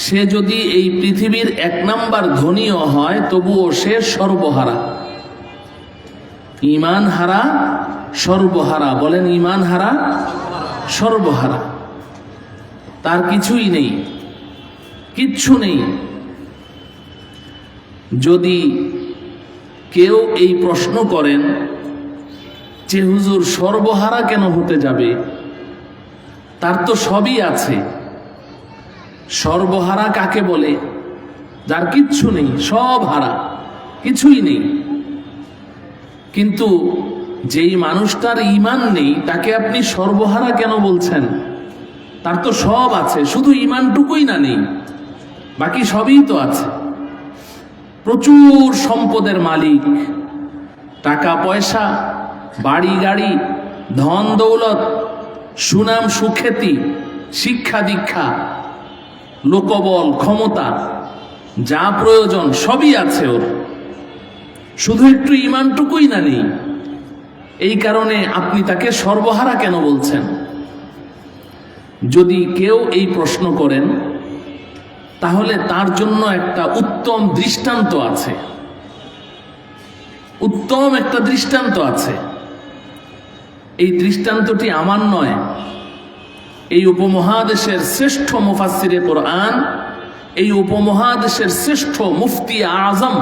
সে যদি এই পৃথিবীর 1 নাম্বার ধনীও হয় তবুও সে সর্বহারা। ঈমান হারা, সর্বহারা। বলেন ঈমান হারা, সর্বহারা। তার কিছুই নেই, কিচ্ছু নেই। যদি কেউ এই প্রশ্ন করেন যে হুজুর সর্বহারা কেন হতে যাবে, তার তো সবই আছে। সর্বহারা কাকে বলে? যার কিচ্ছু নেই, সব হারা, কিছুই নেই। কিন্তু যেই মানুষটার ঈমান নেই তাকে আপনি সর্বহারা কেন বলছেন? তার তো সব আছে, শুধু ঈমানটুকুই না নেই, বাকি সবই তো আছে। প্রচুর সম্পদের মালিক, টাকা পয়সা, বাড়ি গাড়ি, ধন দৌলত, সুনাম সুখ্যাতি, শিক্ষা দীক্ষা, লোকবল, ক্ষমতা, যা প্রয়োজন সবই আছে ওর, শুধু একটু ঈমানটুকুই না নেই। এই কারণে আপনি তাকে সর্বহারা কেন বলছেন? যদি কেউ এই প্রশ্ন করেন তাহলে তার জন্য একটা উত্তম দৃষ্টান্ত আছে, উত্তম একটা দৃষ্টান্ত আছে। এই দৃষ্টান্তটি আমার নয়, এই উপমহাদেশের শ্রেষ্ঠ মুফাসসিরে কোরআন, এই উপমহাদেশের শ্রেষ্ঠ মুফতি আজম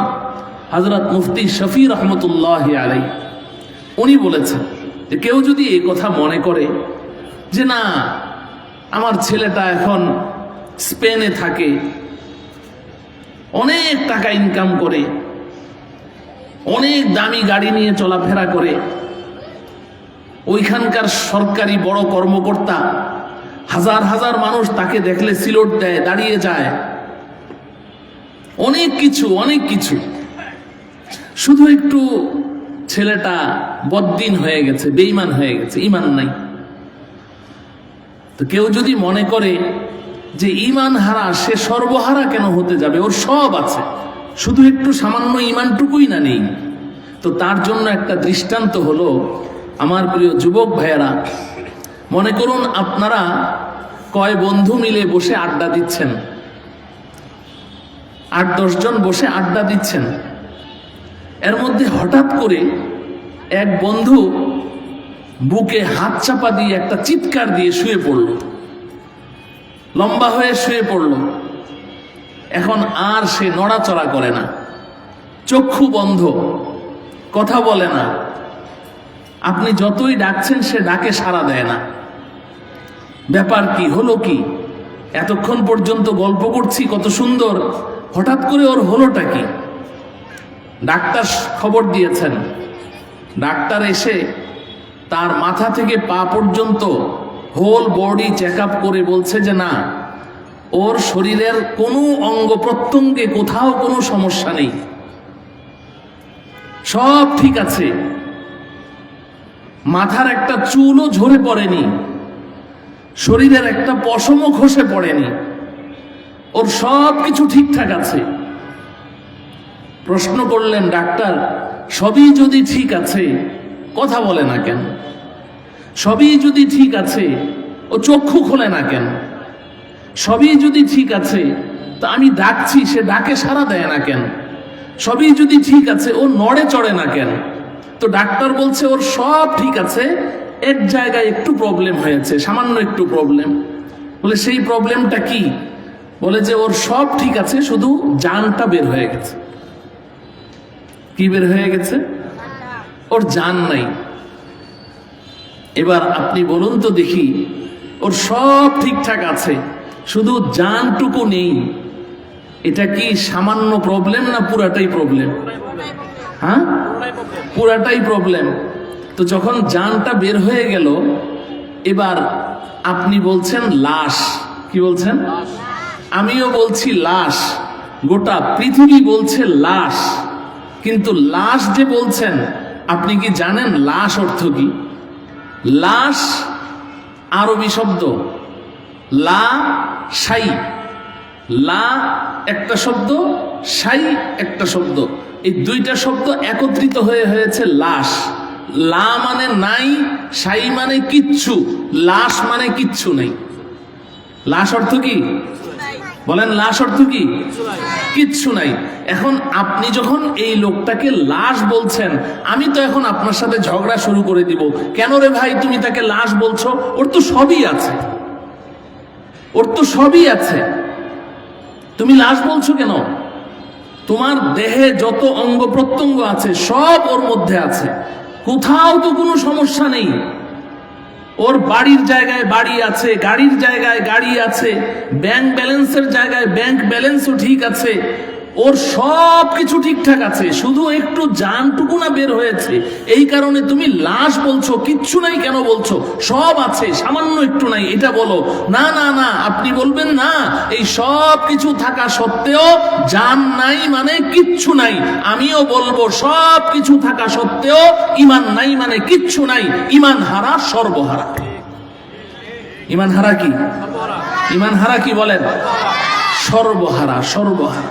হযরত মুফতি শফি রহমতুল্লাহ আলাইহি উনি বলেছেন যে কেউ যদি এই কথা মনে করে যে না, আমার ছেলেটা এখন স্পেনে থাকে, অনেক টাকা ইনকাম করে, অনেক দামি গাড়ি নিয়ে চলাফেরা করে, ওইখানকার সরকারি বড় কর্মকর্তা, হাজার হাজার মানুষ তাকে দেখলে সিলট দেয়, দাঁড়িয়ে যায়, অনেক কিছু অনেক কিছু, শুধু একটু ছেলেটা বদ্দিন হয়ে গেছে, বেঈমান হয়ে গেছে, ঈমান নাই। তো কেউ যদি মনে করে যে ঈমান হারা, সে সর্বহারা কেন হতে যাবে? ওর সব আছে, শুধু একটু সামান্য ঈমানটুকুই না নেই। তো তার জন্য একটা দৃষ্টান্ত হলো, আমার প্রিয় যুবক ভাইয়েরা, মনে করুন আপনারা কয় বন্ধু মিলে বসে আড্ডা দিচ্ছেন, 8-10 জন বসে আড্ডা দিচ্ছেন। এর মধ্যে হঠাৎ করে এক বন্ধু বুকে হাত চাপা দিয়ে একটা চিৎকার দিয়ে শুয়ে পড়ল, লম্বা হয়ে শুয়ে পড়ল। এখন আর সে নড়াচড়া করে না, চক্ষু বন্ধ, কথা বলে না। আপনি যতই ডাকছেন সে ডাকে সাড়া দেয় না। ব্যাপার কি, হলো কি? এতক্ষণ পর্যন্ত গল্প করছি কত সুন্দর, হঠাৎ করে ওর হলোটা কি? ডাক্তার খবর দিয়েছেন। ডাক্তার এসে তার মাথা থেকে পা পর্যন্ত হোল বডি চেক আপ করে বলছে যে না, ওর শরীরের কোনো অঙ্গ প্রত্যঙ্গে কোথাও কোনো সমস্যা নেই, সব ঠিক আছে। মাথার একটা চুলও ঝরে পড়েনি, শরীরের একটা পশমও খসে পড়েনি, ওর সব কিছু ঠিকঠাক আছে। প্রশ্ন করলেন ডাক্তার, সবই যদি ঠিক আছে কথা বলে না কেন? সবই যদি ঠিক আছে ও চক্ষু খোলে না কেন? সবই যদি ঠিক আছে তা আমি ডাকছি সে ডাকে সাড়া দেয় না কেন? সবই যদি ঠিক আছে ও নড়ে চড়ে না কেন? তো ডাক্তার বলছে ওর সব ঠিক আছে, এক জায়গায় একটু প্রবলেম হয়েছে, সামান্য একটু প্রবলেম। বলে সেই প্রবলেমটা কি? বলে যে ওর সব ঠিক আছে, শুধু জানটা বের হয়ে গেছে। কি বের হয়ে গেছে? ওর জান নাই। এবার আপনি বলুন তো দেখি, ওর সব ঠিকঠাক আছে, শুধু জানটুকু নেই, এটা কি সামান্য প্রবলেম না পুরাটাই প্রবলেম? হ্যাঁ, পুরাটাই প্রবলেম। তো যখন জানটা বের হয়ে গেল, এবার আপনি বলছেন লাশ। কি বলছেন? আমিও বলছি লাশ, গোটা পৃথিবী বলছে লাশ। কিন্তু লাশ যে বলছেন, আপনি কি জানেন লাশ অর্থ কি? লাশ আরবি শব্দ, লা শাই, লা একটা শব্দ, শাই একটা শব্দ, এই দুইটা শব্দ একত্রিত হয়ে হয়েছে লাশ। লা মানে নাই, শাই মানে কিচ্ছু, লাশ মানে কিচ্ছু নেই। লাশ অর্থ কি? বলেন লাশ অর্থ কি? কিচ্ছু নাই। এখন আপনি যখন এই লোকটাকে লাশ বলছেন, আমি তো এখন আপনার সাথে ঝগড়া শুরু করে দিব, কেন রে ভাই তুমি তাকে লাশ বলছো? ওর তো সবই আছে, ওর তো সবই আছে, তুমি লাশ বলছো কেন? তোমার দেহে যত অঙ্গ প্রত্যঙ্গ আছে সব ওর মধ্যে আছে, কোথাও তো কোনো সমস্যা নেই। ওর বাড়ির জায়গায় বাড়ি আছে, গাড়ির জায়গায় গাড়ি আছে, ব্যাংক ব্যালেন্সের জায়গায় ব্যাংক ব্যালেন্সও ঠিক আছে, ওর সব কিছু ঠিকঠাক আছে, শুধু একটু জানটুকু না বের হয়েছে, এই কারণে তুমি লাশ বলছো। কিচ্ছু নাই কেন বলছো? সব আছে, সামান্য একটু নাই, এটা বলো। না না না, আপনি বলবেন না, এই সব কিছু থাকা সত্ত্বেও জান নাই মানে কিচ্ছু নাই। আমিও বলবো সব কিছু থাকা সত্ত্বেও ঈমান নাই মানে কিচ্ছু নাই। ঈমান হারা সর্বহারা। ঈমান হারা কি? ঈমান হারা কি বলেন? সর্বহারা, সর্বহারা।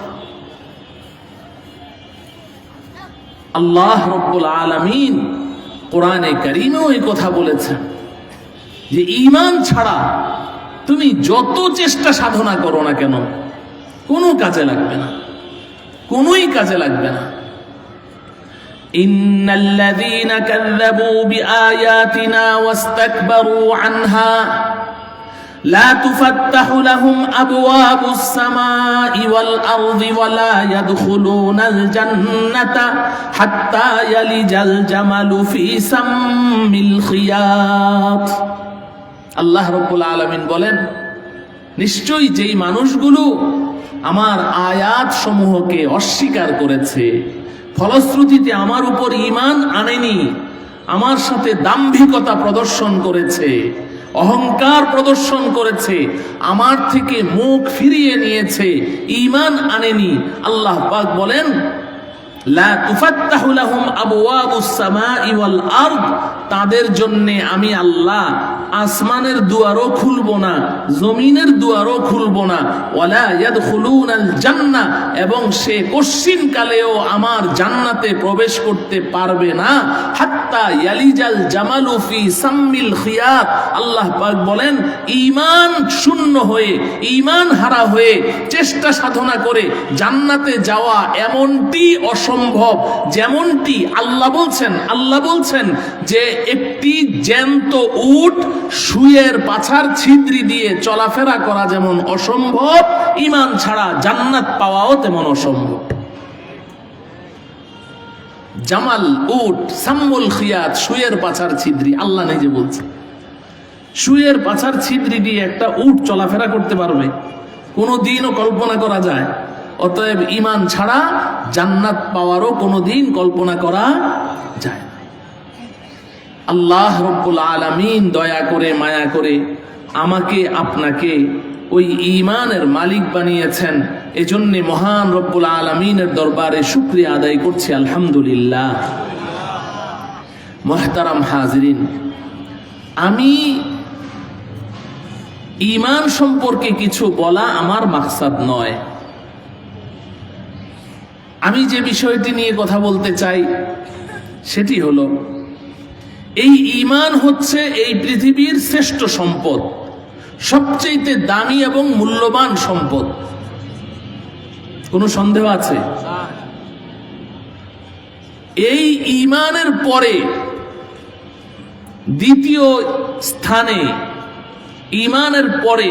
আল্লাহ রব্বুল আলামিন কোরআনে কারীমেও এই কথা বলেছেন যে ঈমান ছাড়া তুমি যত চেষ্টা সাধনা করো না কেন কোনো কাজে লাগবে না, কোনোই কাজে লাগবে না। ইন্নাল্লাযীনা কাযযাবু বিআয়াতিনা ওয়াস্তাকবারু আনহা لا تفتح لهم أبواب السماء والأرض ولا يدخلون الجنة حتى يلج الجمل في سم الخياط। আল্লাহ রাব্বুল আলামিন বলেন, নিশ্চয়ই যেই মানুষগুলো আমার আয়াত সমূহকে অস্বীকার করেছে, ফলশ্রুতিতে আমার উপর ঈমান আনেনি, আমার সাথে দাম্ভিকতা প্রদর্শন করেছে, অহংকার প্রদর্শন করেছে, আমার থেকে মুখ ফিরিয়ে নিয়েছে, ঈমান আনেনি, আল্লাহ পাক বলেন লা তুফাত্তাহু লাহুম আবওয়াবুস সামাই ওয়াল আরদ, তাদের জন্য আমি আল্লাহ আসমানের দুয়ারও খুলবো না, জমিনের দুয়ারও খুলবো না। ওয়ালা ইয়াদখুলুনাল জান্নাহ, এবং সে কশ্চিন কালেও আমার জান্নাতে প্রবেশ করতে পারবে না। হাত্তা ইয়ালিজাল জামালু ফি সাম্মিল খিয়াত, আল্লাহ পাক বলেন ঈমান শূন্য হয়ে, ঈমান হারা হয়ে চেষ্টা সাধনা করে জান্নাতে যাওয়া এমনটি অসম্ভব, যেমনটি আল্লাহ বলছেন যে একটি জ্যান্ত উট শুয়ের পাছার ছিদ্রি দিয়ে চলাফেরা করা যেমন অসম্ভব, ঈমান ছাড়া জান্নাত পাওয়াও তেমন অসম্ভব। জামাল উট, সাম্মুল খিয়াত, শুয়ের পাছার ছিদ্রি, আল্লাহ নিজে বলছে শুয়ের পাছার ছিদ্রি দিয়ে একটা উট চলাফেরা করতে পারবে? কোনোদিনও কল্পনা করা যায়? অতএব ঈমান ছাড়া জান্নাত পাওয়ারও কোনোদিন কল্পনা করা যায় না। আল্লাহ রব্বুল আলামিন দয়া করে মায়া করে আমাকে আপনাকে ওই ঈমানের মালিক বানিয়েছেন, এজন্য মহান রব্বুল আলামিনের দরবারে শুকরিয়া আদায় করছি, আলহামদুলিল্লাহ। মুহতারাম হাজিরিন, আমি ঈমান সম্পর্কে কিছু বলা আমার মাকসাদ নয়। আমি যে বিষয়টি নিয়ে কথা বলতে চাই সেটি হলো, এই ঈমান হচ্ছে এই পৃথিবীর শ্রেষ্ঠ সম্পদ, সবচেয়ে দামি এবং মূল্যবান সম্পদ। কোনো সন্দেহ আছে? এই ঈমানের পরে দ্বিতীয় স্থানে, ঈমানের পরে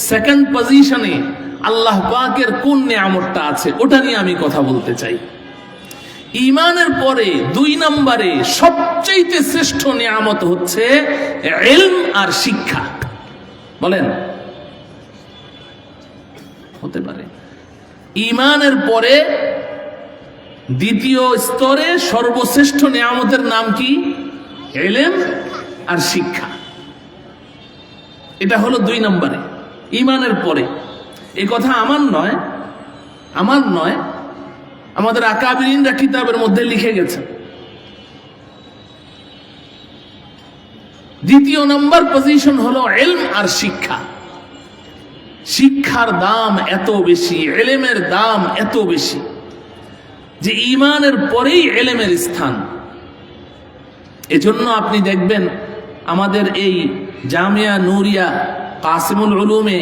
সেকেন্ড পজিশনে আল্লাহ পাকের কোন নিয়ামতটা আছে ওটা নিয়ে আমি কথা বলতে চাই। ঈমানের পরে 2 নম্বরে সবচেয়ে শ্রেষ্ঠ নিয়ামত হচ্ছে ইলম আর শিক্ষা। বলেন, হতে পারে ঈমানের পরে দ্বিতীয় স্তরে সর্বশ্রেষ্ঠ নিয়ামতের নাম কি? ইলম আর শিক্ষা। এটা হলো 2 নম্বরে ঈমানের পরে। এই কথা আমার নয়, আমাদের আকাবিরিনরা কিতাবের মধ্যে লিখে গেছে। দ্বিতীয় নম্বর পজিশন হলো ইলম আর শিক্ষা। শিক্ষার দাম এত বেশি, ইলমের দাম এত বেশি যে ঈমানের পরেই ইলমের স্থান। এজন্য আপনি দেখবেন আমাদের এই জামিয়া নূরিয়া কাসিমুল উলুমে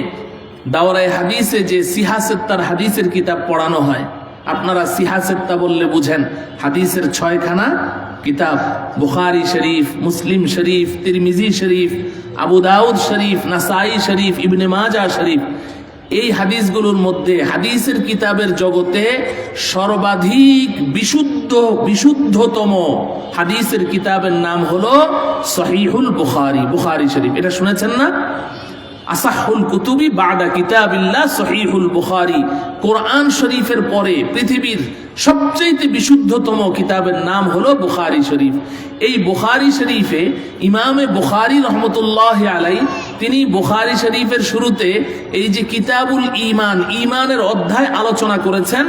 দাওরায়ে হাদিসে যে সিহাসেত্তার হাদিসের কিতাব পড়ানো হয়, আপনারা সিহাসেত্তা বললে বুঝেন হাদিসের 6খানা কিতাব, বুখারী শরীফ, মুসলিম শরীফ, তিরমিজি শরীফ, আবু দাউদ শরীফ, নাসাই শরীফ, ইবনে মাজাহ শরীফ। এই হাদিসগুলোর মধ্যে হাদিসের কিতাবের জগতে সর্বাধিক বিশুদ্ধতম হাদিসের কিতাবের নাম হলো সহিহুল বুখারী, বুখারী শরীফ। এটা শুনেছেন না? আসাহুল কুতুবি বাদা কিতাবিল্লাহ সহিহুল বুখারী। কোরআন শরীফের পরে পৃথিবীর সবচেয়ে বিশুদ্ধতম কিতাবের নাম হলো বুখারী শরীফ। এই বুখারী শরীফে ইমামে বুখারী রহমতুল্লাহ আলাইহি তিনি বুখারী শরীফের শুরুতে এই যে কিতাবুল ঈমান, ঈমানের অধ্যায় আলোচনা করেছেন।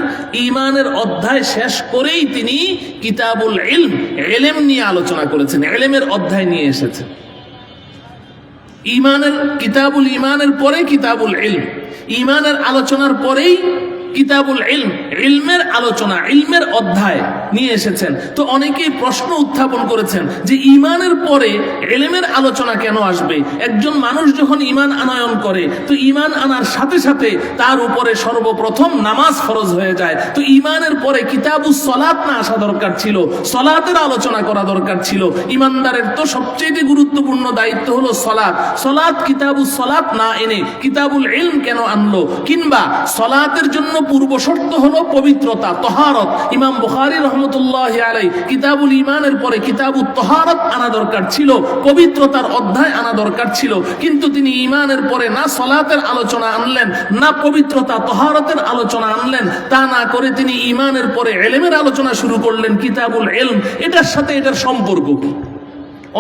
ঈমানের অধ্যায় শেষ করেই তিনি কিতাবুল ইলম, ইলম নিয়ে আলোচনা করেছেন, ইলমের অধ্যায় নিয়ে এসেছেন। ঈমানের কিতাবুল ঈমানের পরে কিতাবুল ইলম, ঈমানের আলোচনার পরেই কিতাবুল ইলম, ইলমের আলোচনা, ইলমের অধ্যায় নিয়ে এসেছেন। তো অনেকেই প্রশ্ন উত্থাপন করেছেন যে ঈমানের পরে ইলমের আলোচনা কেন আসবে? একজন মানুষ যখন ঈমান আনয়ন করে তো ঈমান আনার সাথে সাথে তার উপরে সর্বপ্রথম নামাজ ফরজ হয়ে যায়। তো ঈমানের পরে কিতাবুস সালাত না আসা দরকার ছিল, সালাতের আলোচনা করা দরকার ছিল। ঈমানদারের তো সবচেয়ে গুরুত্বপূর্ণ দায়িত্ব হলো সালাত। সালাত কিতাবুস সালাত না এনে কিতাবুল ইলম কেন আনলো? কিংবা সালাতের জন্য পূর্ব শর্ত হলো পবিত্রতা, তহারত। ইমাম বুখারী রহমতুল্লাহ আলাইহি কিতাবুল ঈমানের পরে কিতাবুত তহারত আনা দরকার ছিল, পবিত্রতার অধ্যায় আনা দরকার ছিল। কিন্তু তিনি ঈমানের পরে না সালাতের আলোচনা আনলেন, না পবিত্রতা তহারতের আলোচনা আনলেন। তা না করে তিনি ঈমানের পরে ইলমের আলোচনা শুরু করলেন, কিতাবুল ইলম। এটার সাথে এটার সম্পর্ক কি?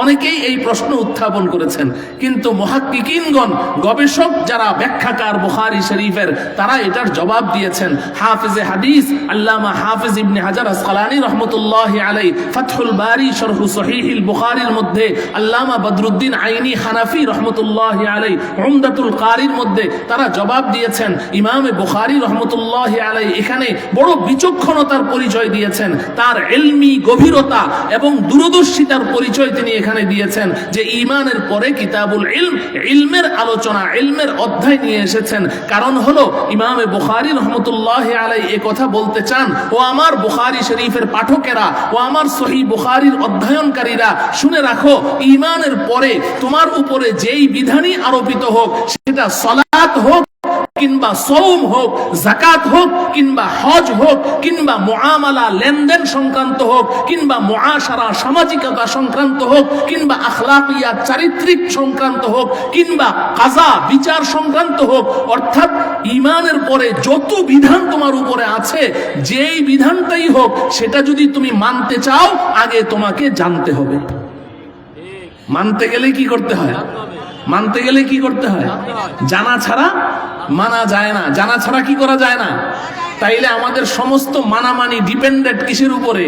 অনেকেই এই প্রশ্ন উত্থাপন করেছেন, কিন্তু মুহাক্কিকিনগণ, গবেষক যারা ব্যাখ্যাকার বুখারী শরীফের, তারা এটার জবাব দিয়েছেন। হাফিজে হাদিস আল্লামা হাফিজ ইবনে হাজার আসকালানী রহমতুল্লাহি আলাইহি ফাতহুল বারী শরহ সহিহুল বুখারীর মধ্যে, আল্লামা বদরুদ্দিন আইনি হানাফি রহমতুল্লাহি আলাইহি উমদাতুল কারীর মধ্যে তারা জবাব দিয়েছেন। ইমামে বুখারী রহমতুল্লাহি আলাইহি এখানে বড় বিচক্ষণতার পরিচয় দিয়েছেন, তার ইলমি গভীরতা এবং দূরদর্শিতার পরিচয় তিনি এখানে দিয়েছেন যে ঈমানের পরে কিতাবুল ইলম, ইলমের আলোচনা, ইলমের অধ্যায় নিয়ে এসেছেন। কারণ হলো ইমামে বুখারী রহমতুল্লাহি আলাইহি এই কথা বলতে চান, ও আমার বুখারী শরীফের পাঠকেরা, ও আমার সহিহ বুখারীর অধ্যয়নকারীরা, শুনে রাখো, ঈমানের পরে তোমার উপরে যেই বিধানই আরোপিত হোক, সেটা সালাত হোক কিংবা সওম হোক, যাকাত হোক কিংবা হজ হোক, কিংবা মুআমালা লেনদেন সংক্রান্ত হোক, কিংবা মুআশারা সামাজিকতা সংক্রান্ত হোক, কিংবা আখলাকিয়াত চারিত্রিক সংক্রান্ত হোক, কিংবা কাজা বিচার সংক্রান্ত হোক, অর্থাৎ ঈমানের পরে যত বিধান তোমার উপরে আছে, যেই বিধানটাই হোক, সেটা যদি তুমি মানতে চাও, আগে তোমাকে জানতে হবে। মানতে গেলে কি করতে হয়? মানতে গেলে কি করতে হয়? জানা ছাড়া মানা যায় না। জানা ছাড়া কি করা যায় না? তাইলে আমাদের সমস্ত মানামানি ডিপেন্ডেন্ট কিসের উপরে?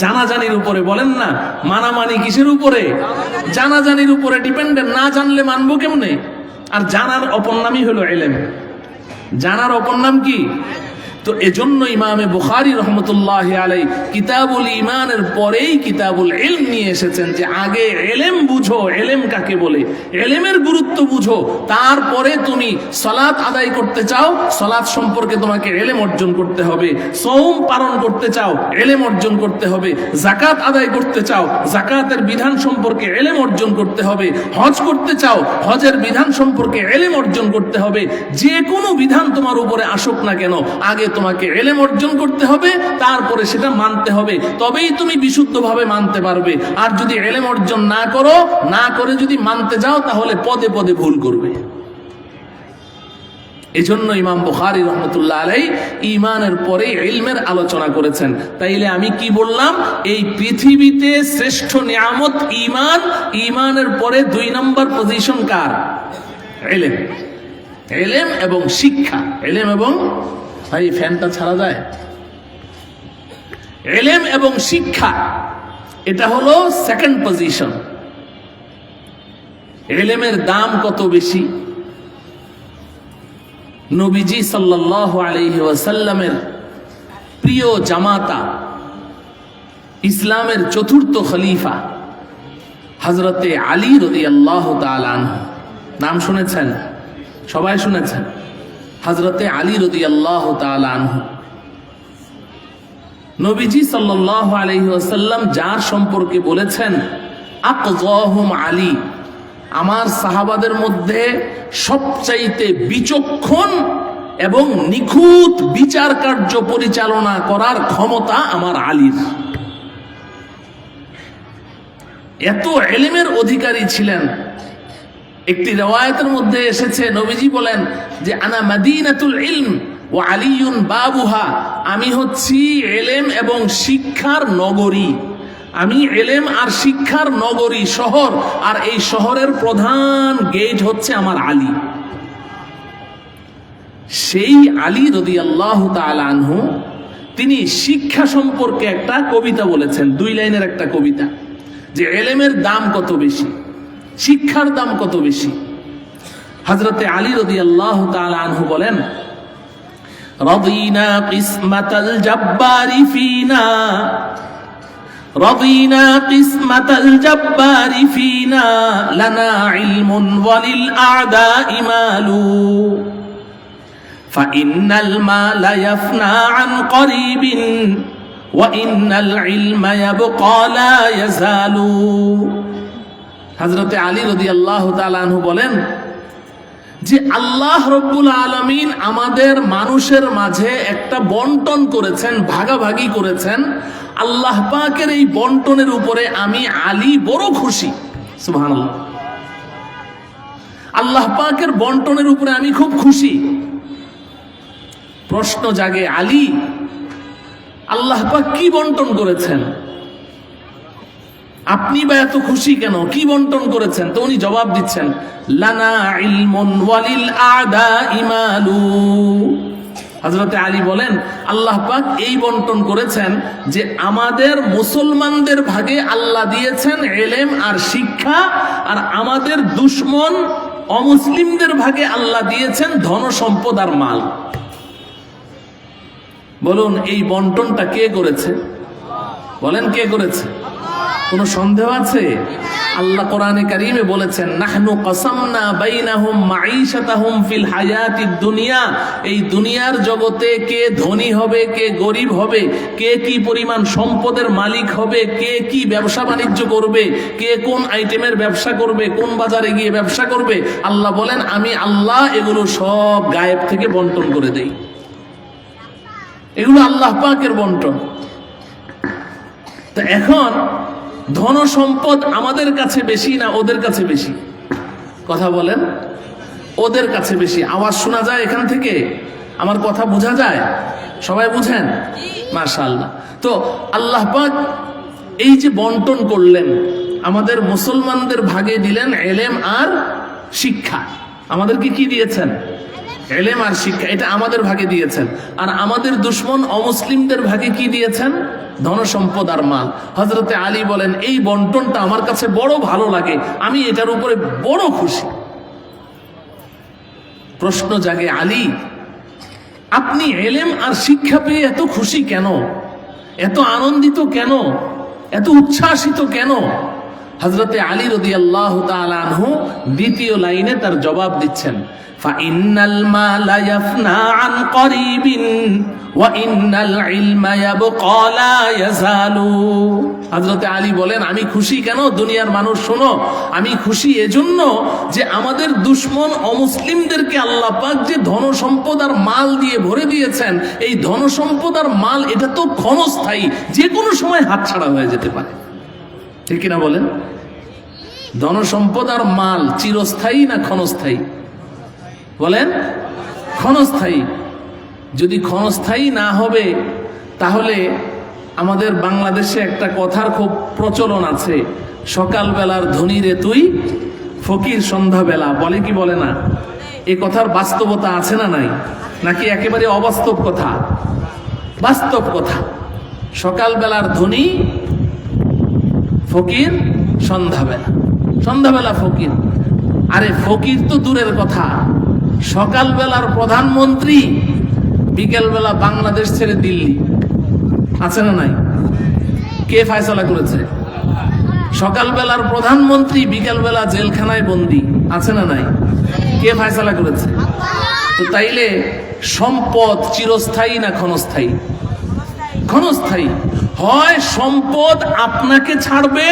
জানাজানির উপরে। বলেন না, মানামানি কিসের উপরে? জানাজানির উপরে ডিপেন্ডেন্ট। না জানলে মানবো কেমনে? আর জানার অপর নামই হলো ইলম। জানার অপর নাম কি? তো এজন্য ইমামে বুখারী রহমতুল্লাহি আলাইহি কিতাবুল ঈমানের পরেই কিতাবুল ইলম নিয়ে এসেছেন, যে আগে ইলম বুঝো, ইলম কাকে বলে, ইলমের গুরুত্ব বুঝো। তারপরে তুমি সালাত আদায় করতে চাও, সালাত সম্পর্কে তোমাকে ইলম অর্জন করতে হবে। সওম পালন করতে চাও, ইলম অর্জন করতে হবে। যাকাত আদায় করতে চাও, যাকাতের বিধান সম্পর্কে ইলম অর্জন করতে হবে। হজ করতে চাও, হজের বিধান সম্পর্কে ইলম অর্জন করতে হবে। যে কোনো বিধান তোমার উপরে আসুক না কেন, আগে তোমাকে ইলম অর্জন করতে হবে, তারপরে সেটা মানতে হবে, তবেই তুমি বিশুদ্ধভাবে মানতে পারবে। আর যদি ইলম অর্জন না করো, না করে যদি মানতে যাও, তাহলে পদে পদে ভুল করবে। এজন্য ইমাম বুখারী রহমতুল্লাহ আলাইহি ঈমানের পরে ইলমের আলোচনা করেছেন। তাইলে আমি কি বললাম? এই পৃথিবীতে শ্রেষ্ঠ নিয়ামত ঈমান, ঈমানের পরে 2 নম্বর পজিশন কার? ইলম। ইলম এবং শিক্ষা। ইলম এবং, ভাই ফ্যানটা ছাড়া যায়? ইলম এবং শিক্ষা, এটা হলো সেকেন্ড পজিশন। ইলমের দাম কত বেশি! নবীজি সাল্লাল্লাহু আলাইহি ওয়াসাল্লামের প্রিয় জামাতা, ইসলামের চতুর্থ খলিফা হযরতে আলী রাদিয়াল্লাহু তাআলা আনহু, নাম শুনেছেন? সবাই শুনেছেন? হযরতে আলী রাদিয়াল্লাহু তাআলা আনহু। নবীজি সাল্লাল্লাহু আলাইহি ওয়াসাল্লাম যার সম্পর্কে বলেছেন আকযাহুম আলী, আমার সাহাবাদের মধ্যে সবচাইতে বিচক্ষণ এবং নিখুঁত বিচার কার্য পরিচালনা করার ক্ষমতা আমার আলীর। এত ইলমের অধিকারী ছিলেন। একটি riwayat-এর মধ্যে এসেছে নবীজি বলেন যে আনা মাদিনাতুল ইলম ওয়া আলিয়ুন বাবুহা, আমি হচ্ছি ইলম এবং শিক্ষার নগরী, আমি ইলম আর শিক্ষার নগরী শহর, আর এই শহরের প্রধান গেট হচ্ছে আমার আলী। সেই আলী রাদিয়াল্লাহু তাআলা আনহু তিনি শিক্ষা সম্পর্কে একটা কবিতা বলেছেন, 2 লাইনের একটা কবিতা, যে ইলমের দাম কত বেশি, শিক্ষার দাম কত বেশি। হযরতে আলী রাদিয়াল্লাহু তাআলা আনহু বলেন রাদিনা কিসমাতাল জাব্বারি ফিনা, রাদিনা কিসমাতাল জাব্বারি ফিনা, লানা ইলমুন ওয়ালিল আ'দাই মালু, ফাইন্নাল মালা ইয়াফনা আন করিবিন ওয়া ইন্নাল ইলমা ইয়াবকা লা ইয়াজালু। হযরতে আলী রাদিয়াল্লাহু তাআলা আনহু বলেন যে আল্লাহ রব্বুল আলামিন আমাদের মানুষের মাঝে একটা বন্টন করেছেন, ভাগাভাগি করেছেন। আল্লাহ পাকের এই বন্টনের উপরে আমি আলী বড় খুশি। সুবহানাল্লাহ। আল্লাহ পাকের বন্টনের উপরে আমি খুব খুশি। প্রশ্ন জাগে, আলী আল্লাহ পাক কি বন্টন করেছেন, আপনি বা এত খুশি কেন, কি বন্টন করেছেন? তো উনি জবাব দিচ্ছেন লানা ইলমুন ওয়ালিল আ'দাই মালু। হযরতে আলী বলেন আল্লাহ পাক এই বন্টন করেছেন যে আমাদের মুসলমানদের ভাগে আল্লাহ দিয়েছেন ইলম আর শিক্ষা, আর আমাদের দুশমন অমুসলিমদের ভাগে আল্লাহ দিয়েছেন ধন সম্পদ আর মাল। বলুন এই বন্টনটা কে করেছে? বলেন কে করেছে? কোন সন্দেহ আছে? আল্লাহ কোরআনে কারীমে বলেছেন নাহনু কাসামনা বাইনাহুম মাঈশাতাহুম ফিল হায়াতিদ দুনিয়া, এই দুনিয়ার জগতে কে ধনী হবে, কে গরিব হবে, কে কি পরিমাণ সম্পদের মালিক হবে, কে কি ব্যবসা বাণিজ্য করবে, কে কোন আইটেমের ব্যবসা করবে, কোন বাজারে গিয়ে ব্যবসা করবে, আল্লাহ বলেন আমি আল্লাহ এগুলো সব গায়েব থেকে বন্টন করে দেই। এগুলো আল্লাহ পাকের বন্টন। তো এখন ধন সম্পদ আমাদের কাছে বেশি না ওদের কাছে বেশি? কথা বলেন। ওদের কাছে বেশি। আওয়াজ শোনা যায় এখান থেকে? আমার কথা বোঝা যায়? সবাই বুঝেন? মাশাআল্লাহ। তো আল্লাহ পাক এই যে বন্টন করলেন, আমাদের মুসলমানদের ভাগে দিলেন ইলম আর শিক্ষা। আমাদেরকে কি দিয়েছেন? ইলম আর শিক্ষা, এটা আমাদের ভাগে দিয়েছেন। আর আমাদের দুশমন অমুসলিমদের ভাগে কি দিয়েছেন? ধন সম্পদ আর মাল। হযরতে আলী বলেন এই বন্টনটা আমার কাছে বড় ভালো লাগে, আমি এটার উপরে বড় খুশি। প্রশ্ন জাগে, আলী আপনি ইলম আর শিক্ষা পেয়ে এত খুশি কেন, এত আনন্দিত কেন, এত উচ্ছ্বাসিত কেন? হযরতে আলী রাদিয়াল্লাহু তাআলা আনহু দ্বিতীয় লাইনে তার জবাব দিচ্ছেন ফাইন্নাল মালা ইয়াফনা আন করিবিন ওয়া ইন্নাল ইলমা ইয়াবকা লা ইয়াজালু। হযরতে আলী বলেন আমি খুশি কেন দুনিয়ার মানুষ শোনো, আমি খুশি এজন্য যে আমাদের দুশমন অমুসলিমদেরকে আল্লাহ পাক যে ধন সম্পদ আর মাল দিয়ে ভরে দিয়েছেন, এই ধন সম্পদ আর মাল এটা তো ক্ষণস্থায়ী, যে কোনো সময় হাতছাড়া হয়ে যেতে পারে। ঠিক কিনা বলেন? ধন সম্পদ আর মাল চিরস্থায়ী না ক্ষণস্থায়ী? বলেন ক্ষণস্থায়ী। যদি ক্ষণস্থায়ী না হবে তাহলে আমাদের বাংলাদেশে একটা কথার খুব প্রচলন আছে, সকালবেলার ধনী রে তুই ফকির সন্ধ্যাবেলা, বলে কি বলে না? এই কথার বাস্তবতা আছে না নাই? নাকি একেবারে অবাস্তব কথা? বাস্তব কথা। সকালবেলার ধনী ফকির সন্ধ্যাবেলা, সন্ধ্যাবেলা ফকির। আরে ফকির তো দূরের কথা, সকালবেলার প্রধানমন্ত্রী বিকেলবেলা বাংলাদেশ ছেড়ে দিল্লি, আছে না নাই? কে ফয়সালা করেছে? সকালবেলার প্রধানমন্ত্রী বিকেলবেলা জেলখানায় বন্দী, আছে না নাই? কে ফয়সালা করেছে? তো তাইলে সম্পদ চিরস্থায়ী না ক্ষণস্থায়ী? ক্ষণস্থায়ী। হয় সম্পদ আপনাকে ছাড়বে,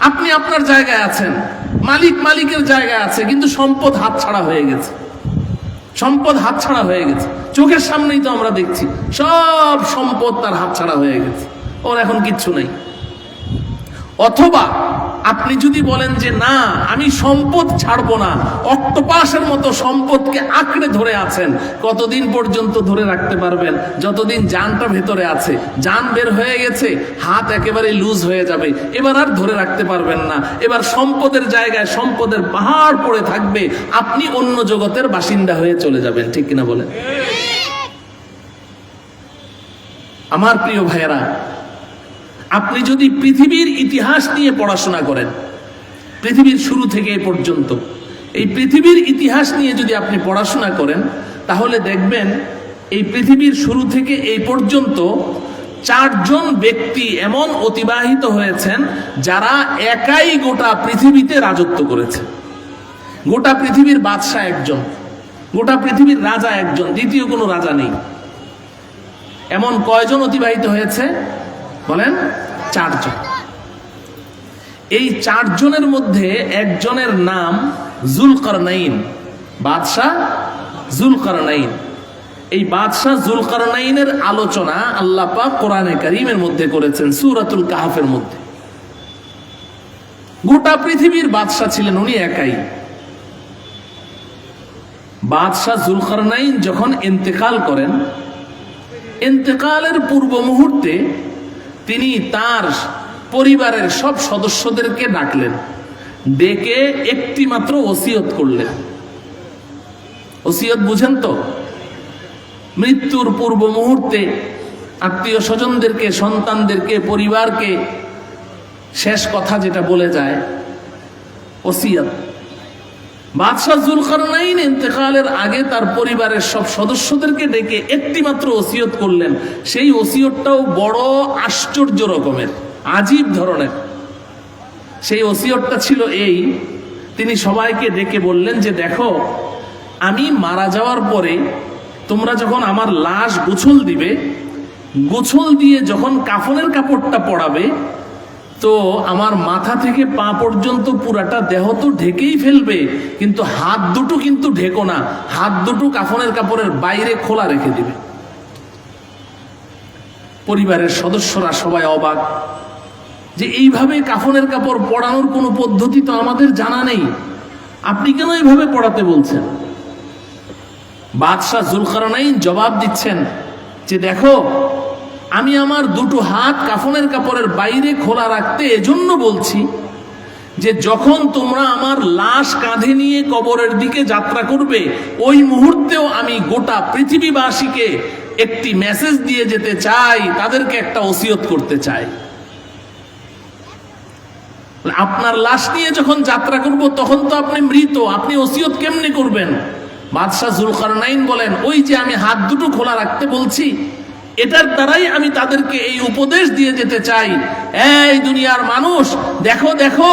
আপনি আপনার জায়গায় আছেন, মালিক মালিকের জায়গায় আছে, কিন্তু সম্পদ হাতছাড়া হয়ে গেছে, সম্পদ হাতছাড়া হয়ে গেছে, চোখের সামনেই তো আমরা দেখছি সব সম্পদ তার হাতছাড়া হয়ে গেছে, ওর এখন কিচ্ছু নেই। অথবা আপনি যদি বলেন যে না, আমি সম্পদ ছাড়বো না, অক্টোপাসের মতো সম্পদকে আঁকড়ে ধরে আছেন, কতদিন পর্যন্ত ধরে রাখতে পারবেন? যতদিন জানটা ভেতরে আছে, জান বের হয়ে গেছে, হাত একেবারে লুজ হয়ে যাবে, এবার আর ধরে রাখতে পারবেন না, এবার সম্পদের জায়গায় সম্পদের পাহাড় পড়ে থাকবে, আপনি অন্য জগতের বাসিন্দা হয়ে চলে যাবেন। ঠিক কিনা বলেন? আমার প্রিয় ভাইয়েরা, আপনি যদি পৃথিবীর ইতিহাস নিয়ে পড়াশোনা করেন, পৃথিবীর শুরু থেকে এ পর্যন্ত এই পৃথিবীর ইতিহাস নিয়ে যদি আপনি পড়াশোনা করেন, তাহলে দেখবেন এই পৃথিবীর শুরু থেকে এই পর্যন্ত 4 জন ব্যক্তি এমন অতিবাহিত হয়েছেন যারা একাই গোটা পৃথিবীতে রাজত্ব করেছে। গোটা পৃথিবীর বাদশাহ একজন, গোটা পৃথিবীর রাজা একজন, দ্বিতীয় কোনো রাজা নেই। এমন কয়জন অতিবাহিত হয়েছে বলেন? 4 জন। এই 4 জনের মধ্যে একজনের নাম জুলকারনাইন, বাদশাহ জুলকারনাইন। এই বাদশাহ জুলকারনাইনের আলোচনা আল্লাহ পাক কোরআনে কারীমের মধ্যে করেছেন, সূরাতুল কাহফের মধ্যে। গোটা পৃথিবীর বাদশাহ ছিলেন উনি একাই। বাদশাহ জুলকারনাইন যখন ইন্তেকাল করেন, ইন্তেকালের পূর্ব মুহূর্তে তিনি তার পরিবারের সব সদস্যদেরকে ডাকলেন, ডেকে একটি মাত্র ওসিয়ত করলেন। ওসিয়ত বুঝেন তো? মৃত্যুর পূর্ব মুহূর্তে আত্মীয় স্বজনদেরকে, সন্তানদেরকে, পরিবারকে শেষ কথা যেটা বলে যায়, ওসিয়ত। বাদশাহ জুলকারনাইন ইন্তেকালের আগে তার পরিবারের সব সদস্যদেরকে ডেকে একটি মাত্র ওসিয়ত করলেন। সেই ওসিয়তটাও বড় আশ্চর্য রকমের, আজীব ধরনের। সেই ওসিয়তটা ছিল এই, তিনি সবাইকে ডেকে বললেন যে দেখো, আমি মারা যাওয়ার পরে তোমরা যখন আমার লাশ গোছল দিবে, গোছল দিয়ে যখন কাফনের কাপড়টা পরাবে, তো আমার মাথা থেকে পা পর্যন্ত পুরাটা দেহ তো ঢেকেই ফেলবে, কিন্তু হাত দুটো কিন্তু ঢেকো না, হাত দুটো কাফনের কাপড়ের বাইরে খোলা রেখে দিবে। পরিবারের সদস্যরা সবাই অবাক যে এইভাবে কাফনের কাপড় পরানোর কোনো পদ্ধতি তো আমাদের জানা নেই, আপনি কেন এইভাবে পড়াতে বলছেন? বাদশাহ জুলকারনাইন জবাব দিচ্ছেন যে দেখো, আমি আমার দুটো হাত কাফনের কাপড়ের বাইরে খোলা রাখতে এজন্য বলছি যে যখন তোমরা আমার লাশ কাঁধে নিয়ে কবরের দিকে যাত্রা করবে, ওই মুহূর্তেও আমি গোটা পৃথিবীবাসীকে একটি মেসেজ দিয়ে যেতে চাই, তাদেরকে একটা ওসিয়ত করতে চাই। আপনার লাশ নিয়ে যখন যাত্রা করব তখন তো আপনি মৃত, আপনি ওসিয়ত কেমনে করবেন? বাদশাহ জুলকারনাইন বলেন, ওই যে আমি হাত দুটো খোলা রাখতে বলছি, এটার দ্বারাই আমি তাদেরকে এই উপদেশ দিয়ে যেতে চাই, এই দুনিয়ার মানুষ, দেখো দেখো,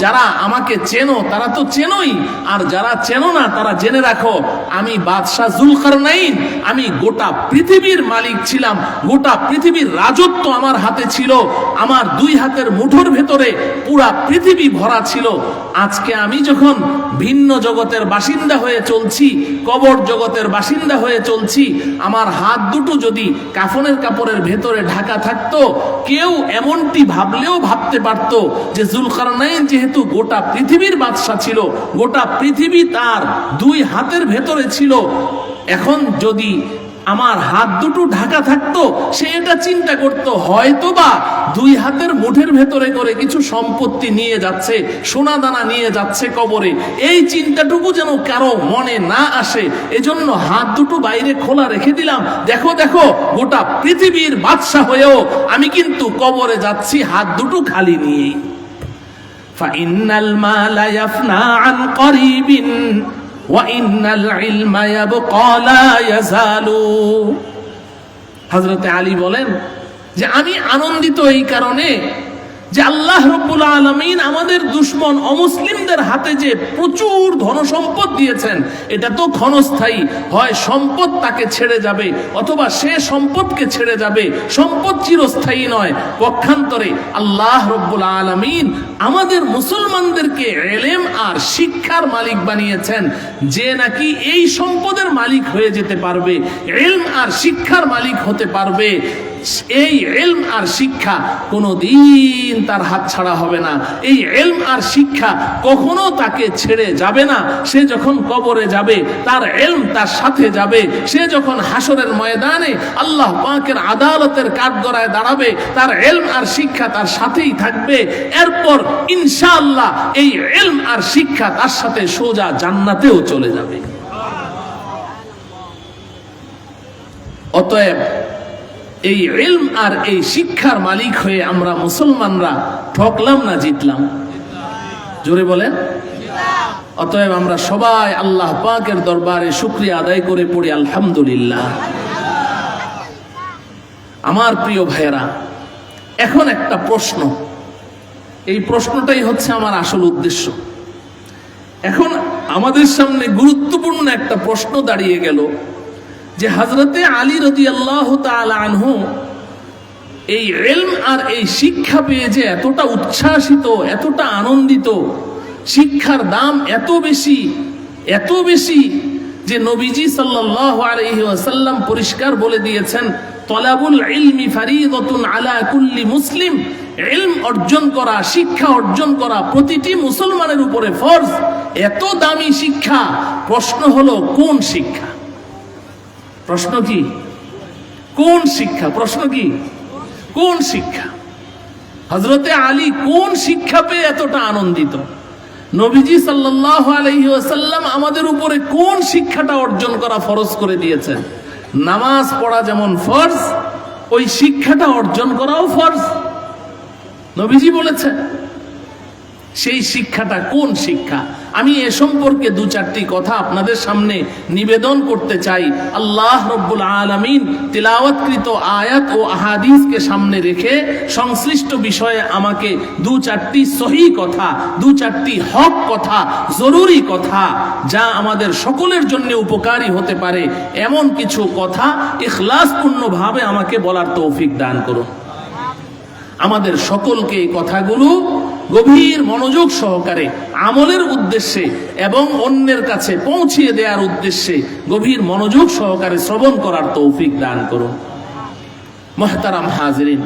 যারা আমাকে চেনো তারা তো চেনোই, আর যারা চেনো না তারা জেনে রাখো, আমি বাদশাহ জুলকারনাইন, আমি গোটা পৃথিবীর মালিক ছিলাম, গোটা পৃথিবীর রাজত্ব আমার হাতে ছিল, আমার 2 হাতের মুঠোর ভেতরে পুরা পৃথিবী ভরা ছিল। আজকে আমি যখন ভিন্ন জগতের বাসিন্দা হয়ে চলছি, কবর জগতের বাসিন্দা হয়ে চলছি, আমার হাত দুটো যদি কাফনের কাপড়ের ভেতরে ঢাকা থাকতো, কেউ এমনটি ভাবলেও ভাবতে পারতো যে জুলকারনাইন যেহেতু গোটা পৃথিবীর বাদশা ছিল, গোটা পৃথিবী তার 2 হাতের ভেতরে ছিল, এখন যদি আমার হাত দুটো ঢাকা থাকতো, সে এটা চিন্তা করত হয়তোবা 2 হাতের মুঠের ভেতরে করে কিছু সম্পত্তি নিয়ে যাচ্ছে, সোনা দানা নিয়ে যাচ্ছে কবরে, এই চিন্তাটুকু যেন কারো মনে না আসে, এজন্য হাত দুটো বাইরে খোলা রেখে দিলাম। দেখো দেখো, গোটা পৃথিবীর বাদশা হয়েও আমি কিন্তু কবরে যাচ্ছি হাত দুটো খালি নিয়ে। ফাইন্নাল মালা ইয়াফনা আন করিবিন হযরত আলী বলেন যে আমি আনন্দিত এই কারণে যে আল্লাহ রাব্বুল আলামিন আমাদের দুশমন অমুসলিমদের হাতে যে প্রচুর ধনসম্পদ দিয়েছেন, এটা তো ক্ষণস্থায়ী। হয় সম্পদ তাকে ছেড়ে যাবে অথবা সে সম্পদকে ছেড়ে যাবে, সম্পদ চিরস্থায়ী নয়। পক্ষান্তরে আল্লাহ রাব্বুল আলামিন আমাদের মুসলমানদেরকে ইলম আর শিক্ষার মালিক বানিয়েছেন, যে নাকি এই সম্পদের মালিক হয়ে যেতে পারবে, ইলম আর শিক্ষার মালিক হতে পারবে। এই ইলম আর শিক্ষা কোনোদিন তার হাত ছাড়া হবে না। এই ইলম আর শিক্ষা কখনো তাকে ছেড়ে যাবে না। সে যখন কবরে যাবে তার ইলম তার সাথে যাবে। সে যখন হাসরের ময়দানে আল্লাহ পাকের আদালতের কাঠগড়ায় দাঁড়াবে, তার ইলম আর শিক্ষা তার সাথেই থাকবে। এরপর ইনশাআল্লাহ এই ইলম আর শিক্ষা তার সাথে সোজা জান্নাতেও চলে যাবে। অতএব এই ইলম আর এই শিক্ষার মালিক হয়ে আমরা মুসলমানরা ঠকলাম না জিতলাম? জোরে বলেন। অতএব আমরা সবাই আল্লাহ পাকের দরবারে শুকরিয়া আদায় করে পড়ি আলহামদুলিল্লাহ। আমার প্রিয় ভাইয়েরা, এখন একটা প্রশ্ন, এই প্রশ্নটাই হচ্ছে আমার আসল উদ্দেশ্য। এখন আমাদের সামনে গুরুত্বপূর্ণ একটা প্রশ্ন দাঁড়িয়ে গেল যে হযরতে আলী রাদিয়াল্লাহু তাআলা আনহু এই ইলম আর এই শিক্ষা পেয়ে যে এতটা উচ্ছ্বাসিত, এতটা আনন্দিত, শিক্ষার দাম এত বেশি যে নবীজি সাল্লাল্লাহু আলাইহি ওয়াসাল্লাম পরিষ্কার বলে দিয়েছেন, তলাবুল ইলমি ফারিদাতুন আলা কুল্লি মুসলিম। ইলম অর্জন করা, শিক্ষা অর্জন করা প্রতিটি মুসলমানের উপরে ফরজ। এত দামি শিক্ষা, প্রশ্ন হলো কোন শিক্ষা? প্রশ্ন কি? কোন শিক্ষা? প্রশ্ন কি? কোন শিক্ষা? হযরতে আলী কোন শিক্ষা পেয়ে এতটা আনন্দিত? নবীজি সাল্লাল্লাহু আলাইহি ওয়াসাল্লাম আমাদের উপরে কোন শিক্ষাটা অর্জন করা ফরজ করে দিয়েছেন? নামাজ পড়া যেমন ফরজ, ওই শিক্ষাটা অর্জন করাও ফরজ। নবীজি বলেছেন। সেই শিক্ষাটা কোন শিক্ষা? আমি এ সম্পর্কে দু চারটি কথা আপনাদের সামনে নিবেদন করতে চাই। আল্লাহ রব্বুল আলামিন তিলাওয়াতকৃত আয়াত ও আহাদিসকে সামনে রেখে সংশ্লিষ্ট বিষয়ে আমাকে দু চারটি সহি কথা, দু চারটি হক কথা, জরুরি কথা, যা আমাদের সকলের জন্য উপকারী হতে পারে, এমন কিছু কথা ইখলাসপূর্ণভাবে আমাকে বলার তৌফিক দান করুন। আমাদের সকলকে এই কথাগুলো গভীর মনোযোগ সহকারে আমলের উদ্দেশ্যে এবং অন্যের কাছে পৌঁছিয়ে দেওয়ার উদ্দেশ্যে গভীর মনোযোগ সহকারে শ্রবণ করার তৌফিক দান করুন। মুহতারাম হাজিরিন,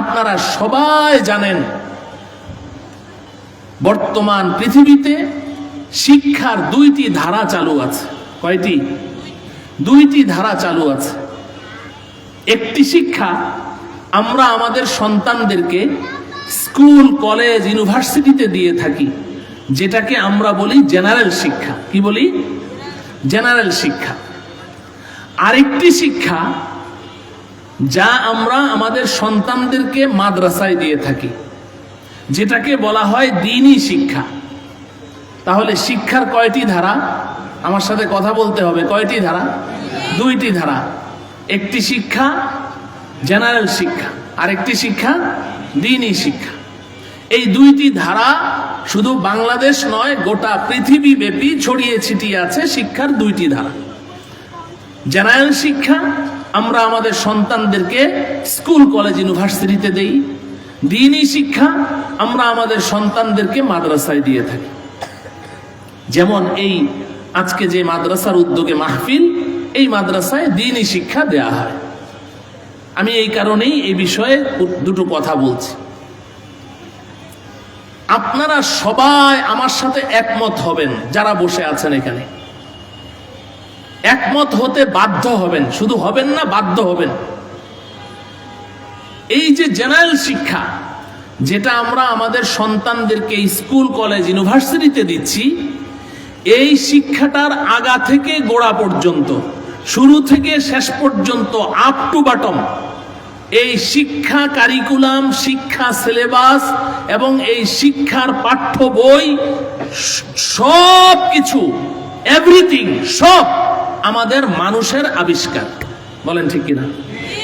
আপনারা সবাই জানেন বর্তমান পৃথিবীতে শিক্ষার দুইটি ধারা চালু আছে। কয়টি? দুইটি ধারা চালু আছে। একটি শিক্ষা আমরা আমাদের সন্তানদেরকে স্কুল, কলেজ, ইউনিভার্সিটিতে দিয়ে থাকি, যেটাকে আমরা বলি জেনারেল শিক্ষা। কি বলি? জেনারেল শিক্ষা। আরেকটি শিক্ষা যা আমরা আমাদের সন্তানদেরকে মাদ্রাসায় দিয়ে থাকি, যেটাকে বলা হয় দ্বীনি শিক্ষা। তাহলে শিক্ষার কয়টি ধারা? আমার সাথে কথা বলতে হবে। কয়টি ধারা? দুইটি ধারা। একটি শিক্ষা জেনারেল শিক্ষা, আরেকটি শিক্ষা দ্বীনি শিক্ষা। এই দুইটি ধারা শুধু বাংলাদেশ নয়, গোটা পৃথিবী ব্যাপী ছড়িয়ে ছিটিয়ে আছে শিক্ষার দুইটি ধারা। জেনারেল শিক্ষা আমরা আমাদের সন্তানদেরকে স্কুল, কলেজ, ইউনিভার্সিটিতে দেই। দ্বীনি শিক্ষা আমরা আমাদের সন্তানদেরকে মাদ্রাসায় দিয়ে থাকি। যেমন এই আজকে যে মাদ্রাসার উদ্যোগে মাহফিল, এই মাদ্রাসায় দ্বীনি শিক্ষা দেয়া হয়। আমি এই কারণেই এই বিষয়ে দুটো কথা বলছি। আপনারা সবাই আমার সাথে একমত হবেন, যারা বসে আছেন এখানে একমত হতে বাধ্য হবেন। শুধু হবেন না, বাধ্য হবেন। এই যে জেনারেল শিক্ষা, যেটা আমরা আমাদের সন্তানদেরকে স্কুল, কলেজ, ইউনিভার্সিটিতে দিচ্ছি, এই শিক্ষাটার আগা থেকে গোড়া পর্যন্ত, শুরু থেকে শেষ পর্যন্ত, আপ টু বটম, এই শিক্ষা কারিকুলাম, শিক্ষা সিলেবাস এবং এই শিক্ষার পাঠ্য বই, সব কিছু, এভরিথিং, সব আমাদের মানুষের আবিষ্কার। বলেন ঠিক কিনা?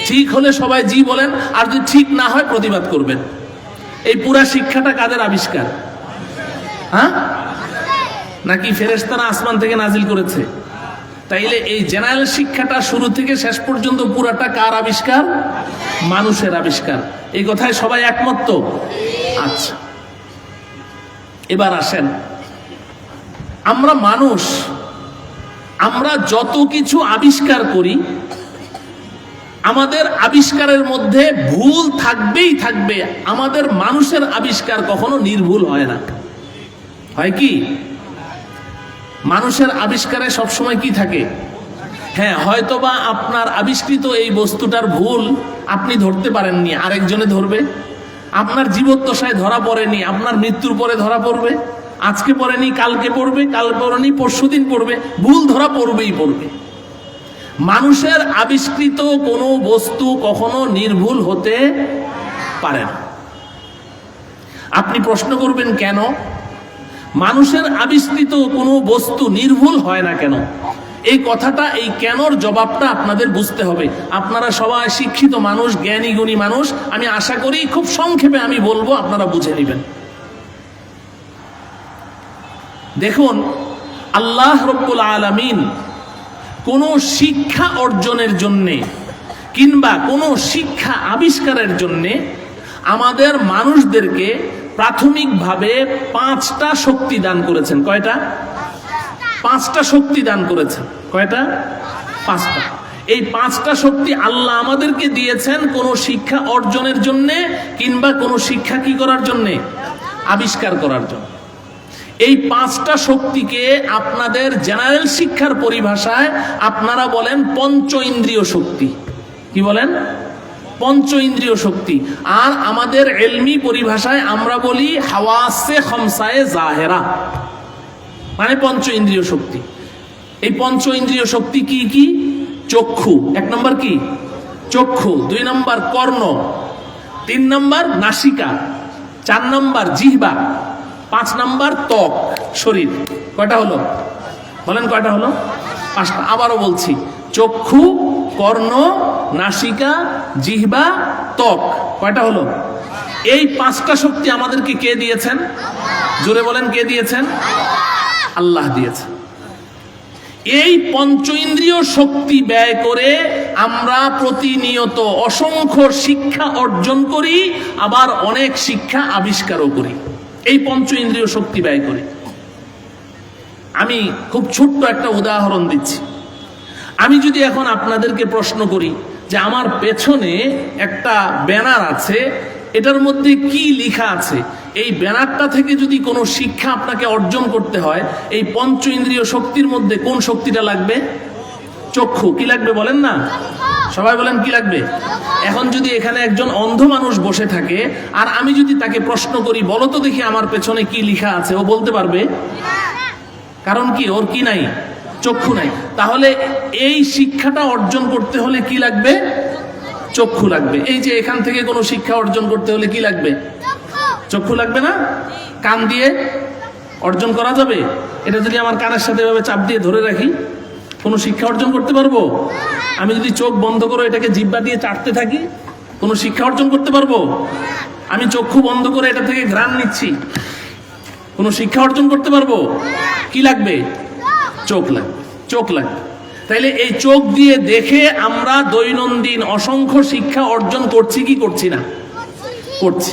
ঠিক হলে সবাই জি বলেন, আর যদি ঠিক না হয় প্রতিবাদ করবেন। এই পুরা শিক্ষাটা কাদের আবিষ্কার? হ্যাঁ, নাকি ফেরেশতারা আসমান থেকে নাজিল করেছে? তাইলে এই জেনারেল শিক্ষাটা শুরু থেকে শেষ পর্যন্ত পুরাটা কার আবিষ্কার? মানুষের আবিষ্কার। এই কথায় সবাই একমত তো? আচ্ছা, এবার আসেন, আমরা মানুষ, আমরা যত কিছু আবিষ্কার করি, আমাদের আবিষ্কারের মধ্যে ভুল থাকবেই থাকবে। আমাদের মানুষের আবিষ্কার কখনো নির্ভুল হয় না। হয় কি? মানুষের আবিষ্কারে সবসময় কি থাকে? হ্যাঁ, হয়তোবা আপনার আবিষ্কৃত এই বস্তুটার ভুল আপনি ধরতে পারেননি, আরেকজনে ধরবে। আপনার জীবদ্দশায় ধরা পড়েনি, আপনার মৃত্যুর পরে ধরা পড়বে। আজকে পড়েনি, কালকে পড়বে, কাল পড়েনি, পরশুদিন পড়বে, ভুল ধরা পড়বেই পড়বে। মানুষের আবিষ্কৃত কোনো বস্তু কখনো নির্ভুল হতে পারে না। আপনি প্রশ্ন করবেন কেন মানুষের আবিষ্কৃত কোনো বস্তু নির্ভুল হয় না কেন? এই কথাটা, এই কেনর জবাবটা আপনাদের বুঝতে হবে। আপনারা সবাই শিক্ষিত মানুষ, জ্ঞানী গুণী মানুষ, আমি আশা করি খুব সংক্ষেপে আমি বলবো, আপনারা বুঝে নেবেন। দেখুন, আল্লাহ রব্বুল আলামিন কোনো শিক্ষা অর্জনের জন্যে কিংবা কোনো শিক্ষা আবিষ্কারের জন্যে আমাদের মানুষদেরকে প্রাথমিকভাবে 5টা শক্তি দান করেছেন। কয়টা? 5টা শক্তি দান করেছেন। কয়টা? 5টা। এই 5টা শক্তি আল্লাহ আমাদেরকে দিয়েছেন কোনো শিক্ষা অর্জনের জন্যে কিংবা কোনো শিক্ষা কি করার জন্যে? আবিষ্কার করার জন্য। এই 5টা শক্তিকে আপনাদের জেনারেল শিক্ষার পরিভাষায় আপনারা বলেন পঞ্চ ইন্দ্রিয় শক্তি। কি বলেন? পঞ্চ ইন্দ্রিয় শক্তি। আর আমাদের এলমি পরিভাষায় আমরা বলি হাওয়াসে খামসায়ে জাহেরা, মানে পঞ্চ ইন্দ্রিয় শক্তি। এই পঞ্চ ইন্দ্রিয় শক্তি কি কি? চক্ষু, 1 নম্বর কি? চক্ষু। 2 নম্বর কর্ণ, 3 নম্বর নাসিকা, 4 নম্বর জিহ্বা, 5 নম্বর ত্বক, শরীর। কয়টা হলো? বলেন কয়টা হলো? 5টা। আবারও বলছি, চক্ষু, কর্ণ, নাসিকা, জিহ্বা, ত্বক। কয়টা হলো? এই 5টা শক্তি আমাদেরকে কে দিয়েছেন? জোরে বলেন, কে দিয়েছেন? আল্লাহ দিয়েছেন। এই পঞ্চ ইন্দ্রিয় শক্তি ব্যয় করে আমরা প্রতিনিয়ত অসংখ্য শিক্ষা অর্জন করি, আবার অনেক শিক্ষা আবিষ্কারও করি এই পঞ্চ ইন্দ্রিয় শক্তি ব্যয় করে। আমি খুব ছোট্ট একটা উদাহরণ দিচ্ছি। আমি যদি এখন আপনাদেরকে প্রশ্ন করি যে আমার পেছনে একটা ব্যানার আছে, এটার মধ্যে কি লেখা আছে, এই ব্যানারটা থেকে যদি কোনো শিক্ষা আপনাকে অর্জন করতে হয়, এই পঞ্চ ইন্দ্রিয় শক্তির মধ্যে কোন শক্তিটা লাগবে? চক্ষু। কি লাগবে বলেন না? সবাই বলেন কি লাগবে? এখন যদি এখানে একজন অন্ধ মানুষ বসে থাকে আর আমি যদি তাকে প্রশ্ন করি, বলো তো দেখি আমার পেছনে কি লেখা আছে, ও বলতে পারবে? কারণ কি? ওর কি নাই? চক্ষু নাই। তাহলে এই শিক্ষাটা অর্জন করতে হলে কি লাগবে? চক্ষু লাগবে। এই যে এখান থেকে কোনো শিক্ষা অর্জন করতে হলে কি লাগবে? চক্ষু লাগবে না? কান দিয়ে অর্জন করা যাবে? এটা যদি আমার কানের সাথে এভাবে চাপ দিয়ে ধরে রাখি, কোনো শিক্ষা অর্জন করতে পারবো? আমি যদি চোখ বন্ধ করে এটাকে জিহ্বা দিয়ে চাটতে থাকি, কোনো শিক্ষা অর্জন করতে পারবো? আমি চক্ষু বন্ধ করে এটা থেকে ঘ্রাণ নিচ্ছি, কোনো শিক্ষা অর্জন করতে পারবো? কি লাগবে? চোখ লাগবে। চোখ লাগবে। তাইলে এই চোখ দিয়ে দেখে আমরা দৈনন্দিন অসংখ্য শিক্ষা অর্জন করছি কি করছি না? করছি।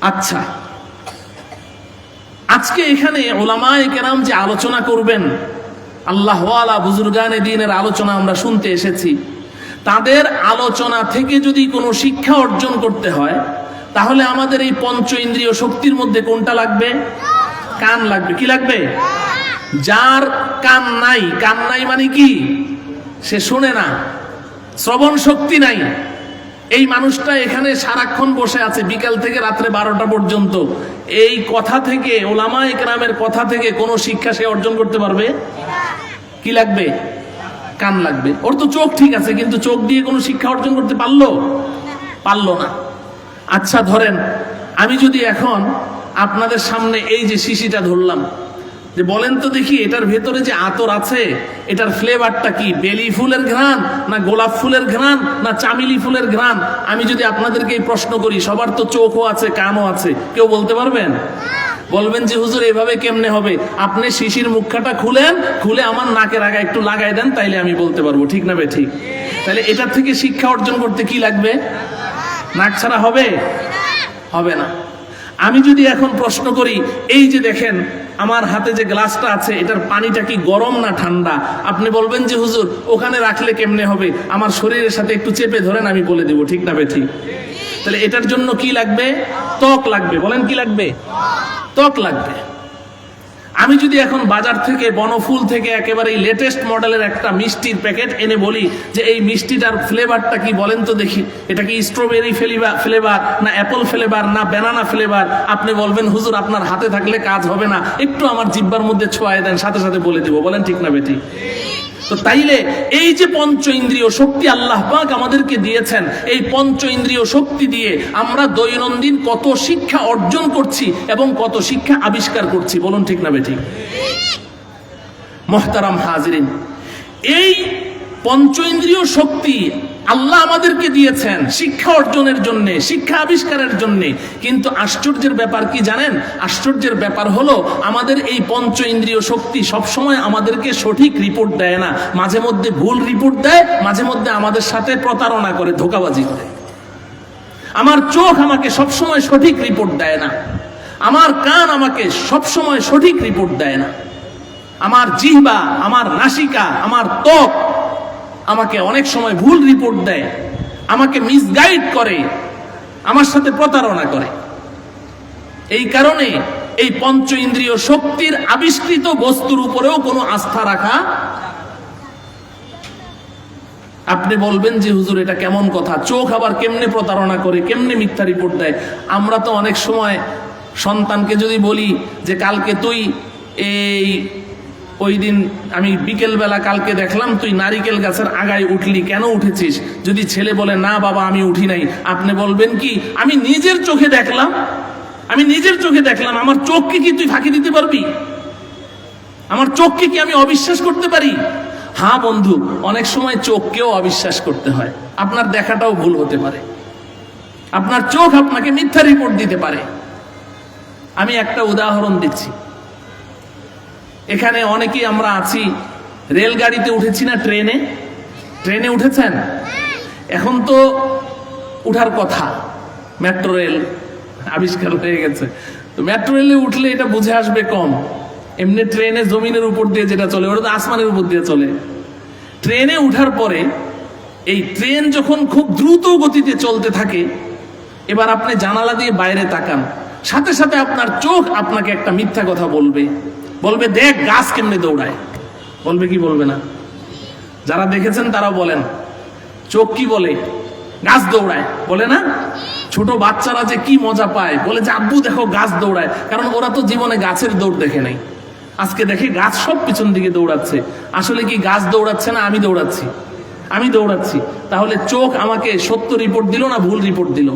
আচ্ছা, আজকে এখানে উলামায়ে কেরাম যে আলোচনা করবেন, আল্লাহওয়ালা বুজুর্গানে দ্বীনের আলোচনা আমরা শুনতে এসেছি, তাদের আলোচনা থেকে যদি কোনো শিক্ষা অর্জন করতে হয় তাহলে আমাদের এই পঞ্চ ইন্দ্রিয় শক্তির মধ্যে কোনটা লাগবে? কান লাগবে। কি লাগবে? যার কান নাই, কান নাই মানে কি? সে শোনে না, শ্রবণ শক্তি নাই। এই মানুষটা এখানে সারাক্ষণ বসে আছে বিকাল থেকে রাত্রে 12টা পর্যন্ত, এই কথা থেকে, উলামায়ে কেরামের কথা থেকে কোনো শিক্ষা সে অর্জন করতে পারবে? কি লাগবে? কান লাগবে। ওর তো চোখ ঠিক আছে, কিন্তু চোখ দিয়ে কোনো শিক্ষা অর্জন করতে পারলো না। আচ্ছা, ধরেন আমি যদি এখন আপনাদের সামনে এই যে শিশিটা ধরলাম, যে বলেন তো দেখি এটার ভেতরে যে আতর আছে এটার ফ্লেভারটা কি, বেলি ফুলের ঘ্রাণ না গোলাপ ফুলের ঘ্রাণ না চামেলি ফুলের ঘ্রাণ? আমি যদি আপনাদেরকে এই প্রশ্ন করি, সবার তো চোখও আছে কানও আছে, কেউ বলতে পারবেন? বলবেন যে হুজুর এভাবে কেমনে হবে? আপনি শিশির মুখটা খুলেন, খুলে আমার নাকের আগে একটু লাগাই দেন, তাইলে আমি বলতে পারবো, ঠিক না বে ঠিক? তাহলে এটার থেকে শিক্ষা অর্জন করতে কি লাগবে? নাক ছাড়া হবে? হবে না। আমি যদি এখন প্রশ্ন করি, এই যে দেখেন আমার হাতে যে গ্লাসটা আছে এটার পানিটা কি গরম না ঠান্ডা? আপনি বলবেন যে হুজুর ওখানে রাখলে কেমনে হবে, আমার শরীরের সাথে একটু চেপে ধরেন, আমি বলে দেব, ঠিক না বে ঠিক? তাহলে এটার জন্য কি লাগবে? ত্বক লাগবে। বলেন কি লাগবে? ত্বক লাগবে। আমি যদি এখন বাজার থেকে বনফুল থেকে একেবারে লেটেস্ট মডেলের একটা মিষ্টির প্যাকেট এনে বলি যে এই মিষ্টিটার ফ্লেভারটা কি বলেন তো দেখি, এটা কি স্ট্রবেরি ফ্লেভার না অ্যাপল ফ্লেভার না ব্যানানা ফ্লেভার? আপনি বলবেন হুজুর আপনার হাতে থাকলে কাজ হবে না, একটু আমার জিহ্বার মধ্যে ছোঁয়ায় দেন, সাথে সাথে বলে দিব। বলেন ঠিক না বেটি? তো তাইলে এই যে পঞ্চ ইন্দ্রিয় শক্তি আল্লাহ পাক আমাদেরকে দিয়েছেন, এই পঞ্চ ইন্দ্রিয় শক্তি দিয়ে আমরা দৈনন্দিন কত শিক্ষা অর্জন করছি এবং কত শিক্ষা আবিষ্কার করছি, বলুন ঠিক না বেঠিক? মুহতারাম হাজিরিন, এই পঞ্চ ইন্দ্রিয় শক্তি আল্লাহ আমাদেরকে দিয়েছেন শিক্ষা অর্জনের জন্য, শিক্ষা আবিষ্কারের জন্য। কিন্তু আশ্চর্যের ব্যাপার কি জানেন? আশ্চর্যের ব্যাপার হলো আমাদের এই পঞ্চ ইন্দ্রিয় শক্তি সবসময় আমাদেরকে সঠিক রিপোর্ট দেয় না, মাঝে মধ্যে ভুল রিপোর্ট দেয়, মাঝে মধ্যে আমাদের সাথে প্রতারণা করে, ধোঁকাবাজি করে। আমার চোখ আমাকে সবসময় সঠিক রিপোর্ট দেয় না, আমার কান আমাকে সবসময় সঠিক রিপোর্ট দেয় না, আমার জিহ্বা, আমার নাসিকা, আমার ত্বক আমাকে অনেক সময় ভুল রিপোর্ট দেয়, আমাকে মিসগাইড করে, আমার সাথে প্রতারণা করে। এই কারণে এই পঞ্চ ইন্দ্রিয় শক্তির আবিষ্কৃত বস্তুর উপরেও কোনো আস্থা রাখা। আপনি বলবেন যে হুজুর এটা কেমন কথা, চোখ আবার কেমনে প্রতারণা করে, কেমনে মিথ্যা রিপোর্ট দেয়? আমরা তো অনেক সময় সন্তানকে যদি বলি যে কালকে তুই ওই দিন আমি বিকেল বেলা কালকে দেখলাম তুই নারিকেল গাছের আগায় উঠলি, কেন উঠেছিস? যদি ছেলে বলে না বাবা আমি উঠি নাই, আপনি বলবেন কি আমি নিজের চোখে দেখলাম, আমি নিজের চোখে দেখলাম, আমার চোখকে কি তুই ফাঁকি দিতে পারবি? আমার চোখকে কি আমি অবিশ্বাস করতে পারি? হ্যাঁ বন্ধু, অনেক সময় চোখকেও অবিশ্বাস করতে হয়, আপনার দেখাটাও ভুল হতে পারে, আপনার চোখ আপনাকে মিথ্যা রিপোর্ট দিতে পারে। আমি একটা উদাহরণ দিচ্ছি। এখানে অনেকেই আমরা আছি রেলগাড়িতে উঠেছি না, ট্রেনে উঠেছেন? এখন তো উঠার কথা, মেট্রো রেল আবিষ্কার হয়ে গেছে। তো মেট্রো রেলে উঠলে এটা বুঝে আসবে কম, এমনি ট্রেনে জমিনের উপর দিয়ে যেটা চলে ওটা তো আসমানের উপর দিয়ে চলে। ট্রেনে উঠার পরে এই ট্রেন যখন খুব দ্রুত গতিতে চলতে থাকে, এবার আপনি জানালা দিয়ে বাইরে তাকান, সাথে সাথে আপনার চোখ আপনাকে একটা মিথ্যা কথা বলবে, বলবে দেখ গাছ কেমনে দৌড়ায়। বলবে কি বলবে না? যারা দেখেছেন তারা বলেন, চোখ কি বলে? গাছ দৌড়ায় বলে না? ছোট বাচ্চারা যে কি মজা পায়, বলে যে আব্বু দেখো গাছ দৌড়ায়, কারণ ওরা তো জীবনে গাছের দৌড় দেখে নাই, আজকে দেখে গাছ সব পিছন দিকে দৌড়াচ্ছে। আসলে কি গাছ দৌড়াচ্ছে না আমি দৌড়াচ্ছি? আমি দৌড়াচ্ছি। তাহলে চোখ আমাকে সত্য রিপোর্ট দিল না ভুল রিপোর্ট দিল?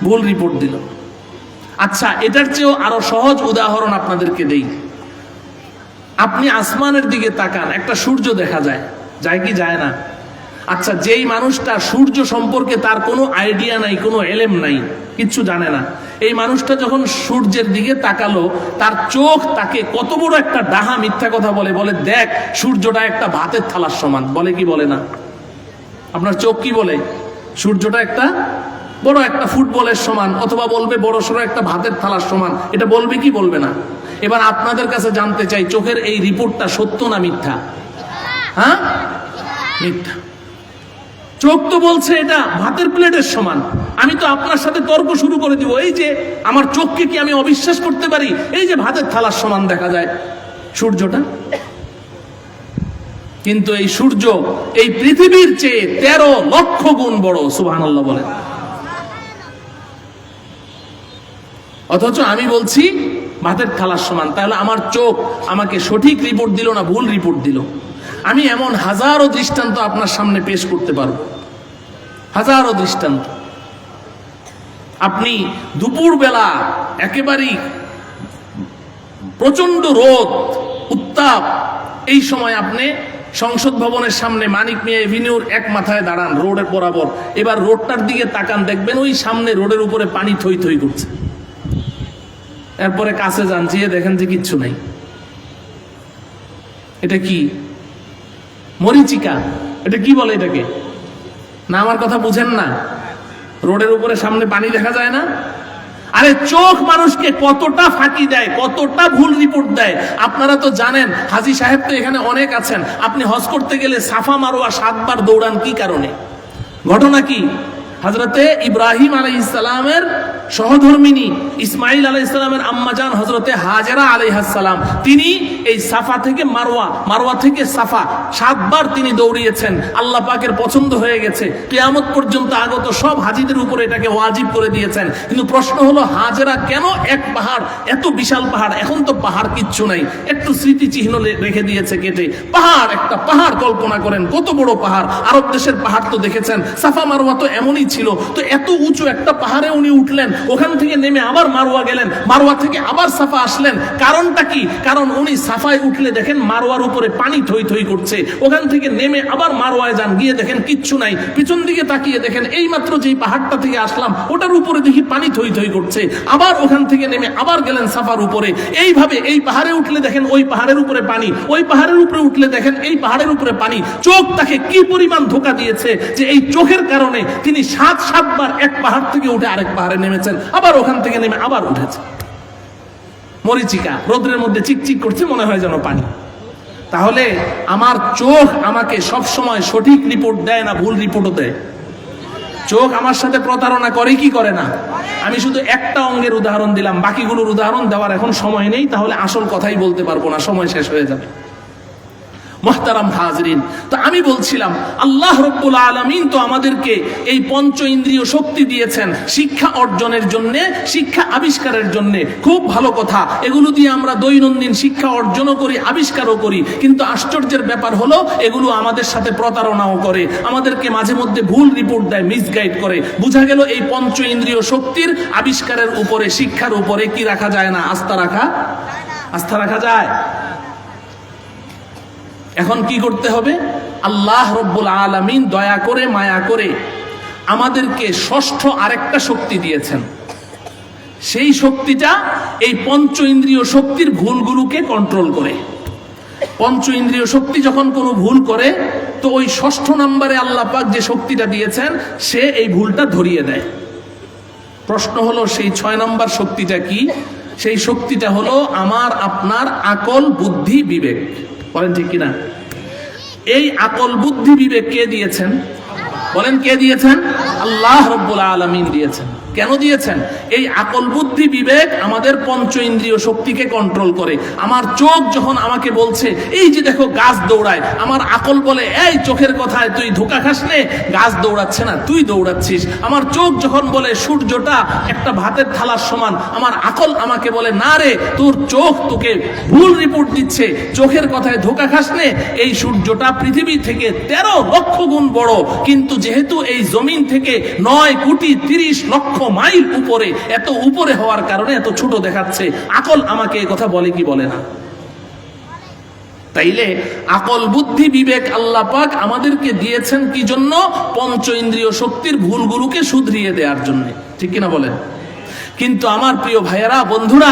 ভুল রিপোর্ট দিল। আচ্ছা, এটার চেয়েও আরো সহজ উদাহরণ আপনাদেরকে দেই। আপনি আসমানের দিকে তাকান, একটা সূর্য দেখা যায়, যায় কি যায় না? আচ্ছা, যেই মানুষটা সূর্য সম্পর্কে তার কোনো আইডিয়া নাই, কোনো এলেম নাই, কিচ্ছু জানে না, এই মানুষটা যখন সূর্যের দিকে তাকালো, তার চোখ তাকে কত বড় একটা ডাহা মিথ্যা কথা বলে, বলে দেখ সূর্যটা একটা ভাতের থালার সমান। বলে কি বলে না? আপনার চোখ কি বলে? সূর্যটা একটা বড় একটা ফুটবলের সমান, অথবা বলবে বড় সড়ো একটা ভাতের থালার সমান। এটা বলবে কি বলবে না? এবার আপনাদের কাছে জানতে চাই, চোখের এই রিপোর্টটা সত্য না মিথ্যা? হ্যাঁ, মিথ্যা। চোখ তো বলছে এটা ভাতের প্লেটের সমান। আমি তো আপনার সাথে তর্ক শুরু করে দিব, এই যে আমার চোখকে কি আমি অবিশ্বাস করতে পারি? এই যে ভাতের থালার সমান দেখা যায় সূর্যটা, কিন্তু এই সূর্য এই পৃথিবীর চেয়ে 13 লক্ষ গুণ বড়। সুবহানাল্লাহ বলেন। অথচ আমি বলছি ভাতের থালার সমান। তাহলে আমার চোখ আমাকে সঠিক রিপোর্ট দিল না ভুল রিপোর্ট দিল? আমি এমন হাজারো দৃষ্টান্ত আপনার সামনে পেশ করতে পারবো, হাজারো দৃষ্টান্ত। আপনি দুপুর বেলা একেবারেই প্রচন্ড রোদ, উত্তাপ। এই সময় আপনি সংসদ ভবনের সামনে মানিক মিয়া এভিনিউর এক মাথায় দাঁড়ান, রোডের বরাবর। এবার রোডটার দিকে তাকান, দেখবেন ওই সামনে রোডের উপরে পানি থই থই করছে। এরপরে কাছে যান, যেয়ে দেখেন যে কিচ্ছু নাই। এটা কি? মরিচিকা। এটা কি বলে এটাকে? না, আমার কথা বুঝেন না? রোডের উপরে সামনে পানি দেখা যায় না? আরে চোখ মানুষকে কতটা ফাঁকি দেয়, কতটা ভুল রিপোর্ট দেয়। আপনারা তো জানেন, হাজী সাহেব তো এখানে অনেক আছেন। আপনি হজ করতে গেলে সাফা মারোয়া 7 বার দৌড়ান, কি কারণে? ঘটনা কি? হযরতে ইব্রাহিম আলাইহিস সালামের সহধর্মিনী ইসমাইল আলাইহিস সালামের আম্মাজান হযরতে হাজেরা আলাইহিস সালাম, তিনি এই সাফা থেকে মারওয়া, মারওয়া থেকে সাফা 7 বার তিনি দৌড়িয়েছেন। আল্লাহ পাকের পছন্দ হয়ে গেছে, কিয়ামত পর্যন্ত আগত সব হাজীদের উপরে এটাকে ওয়াজিব করে দিয়েছেন। কিন্তু প্রশ্ন হলো, হাজেরা কেন এক পাহাড়, এত বিশাল পাহাড়, এখন তো পাহাড় কিচ্ছু নাই, একটু স্মৃতিচিহ্ন রেখে দিয়েছে কেটে। পাহাড়, একটা পাহাড় কল্পনা করেন, কত বড় পাহাড়। আরব দেশের পাহাড় তো দেখেছেন, সাফা মারওয়া তো এমনই ছিল। তো এত উঁচু একটা পাহাড়ে উনি উঠলেন, ওখান থেকে নেমে আবার মারওয়া গেলেন, মারওয়া থেকে আবার সাফা আসলেন। কারণটা কি? কারণ উনি সাফায় উঠলে দেখেন মারওয়ার উপরে পানি থই থই করছে। ওখান থেকে নেমে আবার মারওয়ায় যান, গিয়ে দেখেন কিচ্ছু নাই। পিছন দিকে তাকিয়ে দেখেন এই মাত্র যেই পাহাড়টা থেকে আসলাম ওটার উপরে দেখি পানি থই থই করছে। আবার ওখান থেকে নেমে আবার গেলেন সাফার উপরে। এইভাবে এই পাহাড়ে উঠলে দেখেন ওই পাহাড়ের উপরে পানি, ওই পাহাড়ের উপরে উঠলে দেখেন এই পাহাড়ের উপরে পানি। চোখ তাকে কি পরিমাণ ধোঁকা দিয়েছে যে এই চোখের কারণে তিনি 7 বার এক পাহাড় থেকে উঠে আরেক পাহাড়ে নেমেছেন, আবার ওখান থেকে নেমে আবার উঠেছে। মরিচিকা, রোদ্রের মধ্যে চিকচিক করছে, মনে হয় যেন পানি। তাহলে আমার চোখ আমাকে সব সময় সঠিক রিপোর্ট দেয় না, ভুল রিপোর্টও দেয়। চোখ আমার সাথে প্রতারণা করে কি করে না? আমি শুধু একটা অঙ্গের উদাহরণ দিলাম, বাকিগুলোর উদাহরণ দেওয়ার এখন সময় নেই, তাহলে আসল কথাই বলতে পারবো না, সময় শেষ হয়ে যাবে। মুহতারাম হাজরিন, তো আমি বলছিলাম আল্লাহ রাব্বুল আলামিন তো আমাদেরকে এই পঞ্চ ইন্দ্রিয় শক্তি দিয়েছেন শিক্ষা অর্জনের জন্য, শিক্ষা আবিষ্কারের জন্য। খুব ভালো কথা, এগুলো দিয়ে আমরা দৈনন্দিন শিক্ষা অর্জনও করি, আবিষ্কারও করি। কিন্তু আশ্চর্যের ব্যাপার হলো এগুলো আমাদের সাথে প্রতারণাও করে, আমাদেরকে মাঝে মধ্যে ভুল রিপোর্ট দেয়, মিসগাইড করে। বোঝা গেল এই পঞ্চ ইন্দ্রিয় শক্তির আবিষ্কারের উপরে, শিক্ষার উপরে কি রাখা যায় না? আস্থা রাখা যায়। এখন কি করতে হবে? আল্লাহ রাব্বুল আলামিন দয়া করে, মায়া করে আমাদেরকে ষষ্ঠ আরেকটা শক্তি দিয়েছেন। সেই শক্তিটা এই পঞ্চ ইন্দ্রিয় শক্তির ভুলগুলোকে কন্ট্রোল করে। পঞ্চ ইন্দ্রিয় শক্তি যখন কোনো ভুল করে, তো ওই ষষ্ঠ নম্বরে আল্লাহ পাক যে শক্তিটা দিয়েছেন সে এই ভুলটা ধরিয়ে দেয়। প্রশ্ন হলো সেই 6 নম্বর শক্তিটা কি? সেই শক্তিটা হলো আমার আপনার আকল, বুদ্ধি, বিবেক। বলেন ঠিক কিনা? এই আকল, বুদ্ধি, বিবেক কে দিয়েছেন? বলেন কে দিয়েছেন? আল্লাহ রাব্বুল আলামিন দিয়েছেন। কেন দিয়েছেন? এই আকল, বুদ্ধি, বিবেক আমাদের পঞ্চ ইন্দ্রিয় শক্তিকে কন্ট্রোল করে। আমার চোখ যখন আমাকে বলছে এই যে দেখো গাছ দৌড়ায়, আমার আকল বলে এই চোখের কথায় তুই ধোঁকা খাস নে, গাছ দৌড়াচ্ছে না, তুই দৌড়াচ্ছিস। আমার চোখ যখন বলে সূর্যটা একটা ভাতের থালার সমান, আমার আকল আমাকে বলে না রে, তোর চোখ তোকে ভুল রিপোর্ট দিচ্ছে, চোখের কথায় ধোঁকা খাস নে, এই সূর্যটা পৃথিবী থেকে 13 লক্ষ গুণ বড়, কিন্তু যেহেতু এই জমিন থেকে 9,30,00,000 মাইল উপরে, এত উপরে হওয়ার কারণে এত ছোট দেখাচ্ছে। আকল আমাকে এই কথা বলে কি বলে না? তাইলে আকল, বুদ্ধি, বিবেক আল্লাহ পাক আমাদেরকে দিয়েছেন কি জন্য? পঞ্চ ইন্দ্রিয় শক্তির ভুলগুলোকে শুধরিয়ে দেওয়ার জন্য, ঠিক কিনা বলেন? কিন্তু আমার প্রিয় ভাইয়েরা, বন্ধুরা,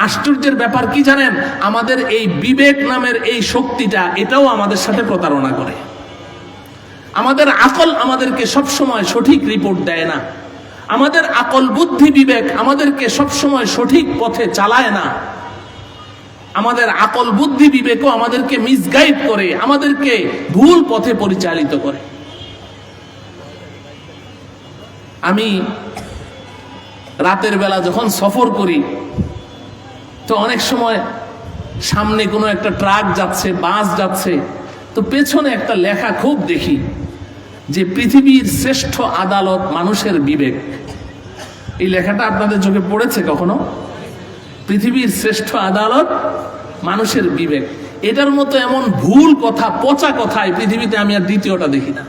আশ্চর্যের ব্যাপার কি জানেন? আমাদের এই বিবেক নামের এই শক্তিটা, এটাও আমাদের সাথে প্রতারণা করে। আমাদের আকল আমাদেরকে সবসময় সঠিক রিপোর্ট দেয় না। আমাদের আকল, বুদ্ধি, বিবেক আমাদেরকে সবসময় সঠিক পথে চালায় না। আমাদের আকল, বুদ্ধি, বিবেকও আমাদেরকে মিসগাইড করে, আমাদেরকে ভুল পথে পরিচালিত করে। আমি রাতের বেলা যখন সফর করি, তো অনেক সময় সামনে কোনো একটা ট্রাক যাচ্ছে, বাস যাচ্ছে, তো পেছনে একটা লেখা খুব দেখি যে পৃথিবীর শ্রেষ্ঠ আদালত মানুষের বিবেক। এই লেখাটা আপনাদের চোখে পড়েছে কখনো? পৃথিবীর শ্রেষ্ঠ আদালত মানুষের বিবেক। এটার মতো এমন ভুল কথা, পচা কথা এই পৃথিবীতে আমি আর দ্বিতীয়টা দেখি না।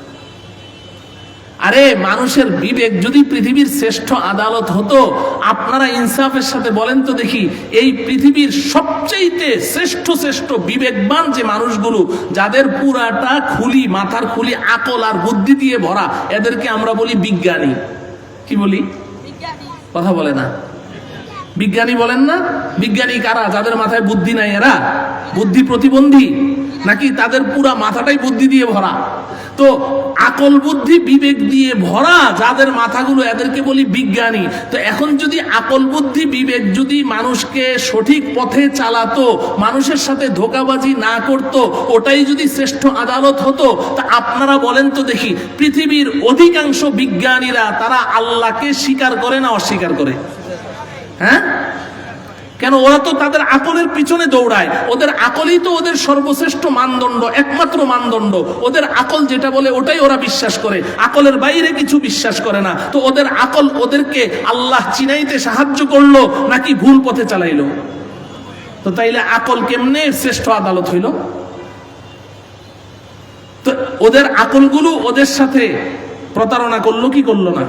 আরে মানুষের বিবেক যদি পৃথিবীর শ্রেষ্ঠ আদালত হতো, আপনারা ইনসাফের সাথে বলেন তো দেখি, এই পৃথিবীর সবচেয়ে শ্রেষ্ঠ শ্রেষ্ঠ বিবেকবান যে মানুষগুলো, যাদের পুরাটা খুলি, মাথার খুলি আকল আর বুদ্ধি দিয়ে ভরা, এদেরকে আমরা বলি বিজ্ঞানী। কি বলি? কথা বলে না, বিজ্ঞানী বলেন না? বিজ্ঞানী কারা? যাদের মাথায় বুদ্ধি নাই, এরা বুদ্ধি প্রতিবন্ধী নাকি তাদের পুরা মাথাটাই বুদ্ধি দিয়ে ভরা? তো আকল বুদ্ধি বিবেক দিয়ে ভরা যাদের মাথাগুলো, এদেরকে বলি বিজ্ঞানী। তো এখন যদি আকল বুদ্ধি বিবেক যদি মানুষকে সঠিক পথে চালাতো, মানুষের সাথে ধোঁকাবাজি না করত, ওটাই যদি শ্রেষ্ঠ আদালত হতো, তা আপনারা বলেন তো দেখি, পৃথিবীর অধিকাংশ বিজ্ঞানীরা তারা আল্লাহকে স্বীকার করে না অস্বীকার করে? হ্যাঁ, কেন? ওরা তো তাদের আকলের পিছনে দৌড়ায়, ওদের আকলই তো ওদের সর্বশ্রেষ্ঠ মানদণ্ড, একমাত্র মানদণ্ড। ওদের আকল যেটা বলে ওটাই ওরা বিশ্বাস করে, আকলের বাইরে কিছু বিশ্বাস করে না। তো ওদের আকল ওদেরকে আল্লাহ চিনাইতে সাহায্য করলো নাকি ভুল পথে চালাইলো? তো তাইলে আকল কেমনে শ্রেষ্ঠ আদালত হইল? তো ওদের আকলগুলো ওদের সাথে প্রতারণা করলো কি করলো না?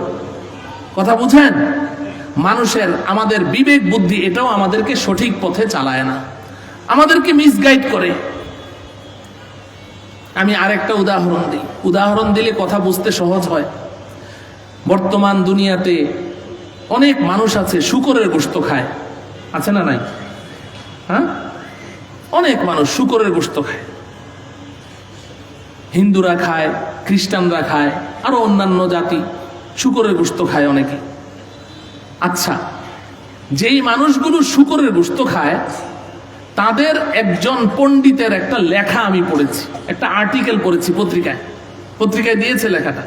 কথা বুঝেন? মানুষের, আমাদের বিবেক বুদ্ধি এটাও আমাদেরকে সঠিক পথে চালায় না, আমাদেরকে মিসগাইড করে। আমি আরেকটা উদাহরণ দিই, উদাহরণ দিলে কথা বুঝতে সহজ হয়। বর্তমান দুনিয়াতে অনেক মানুষ আছে শূকরের গোশত খায়, আছে না নাই? হ্যাঁ, অনেক মানুষ শূকরের গোশত খায়। হিন্দুরা খায়, খ্রিস্টানরা খায়, আরো অন্যান্য জাতি শূকরের গোশত খায় অনেকে। আচ্ছা, যেই মানুষগুলো শূকরের গোশত খায়, তাদের একজন পণ্ডিতের একটা লেখা আমি পড়েছি, একটা আর্টিকেল পড়েছি পত্রিকায় দিয়েছে লেখাটা।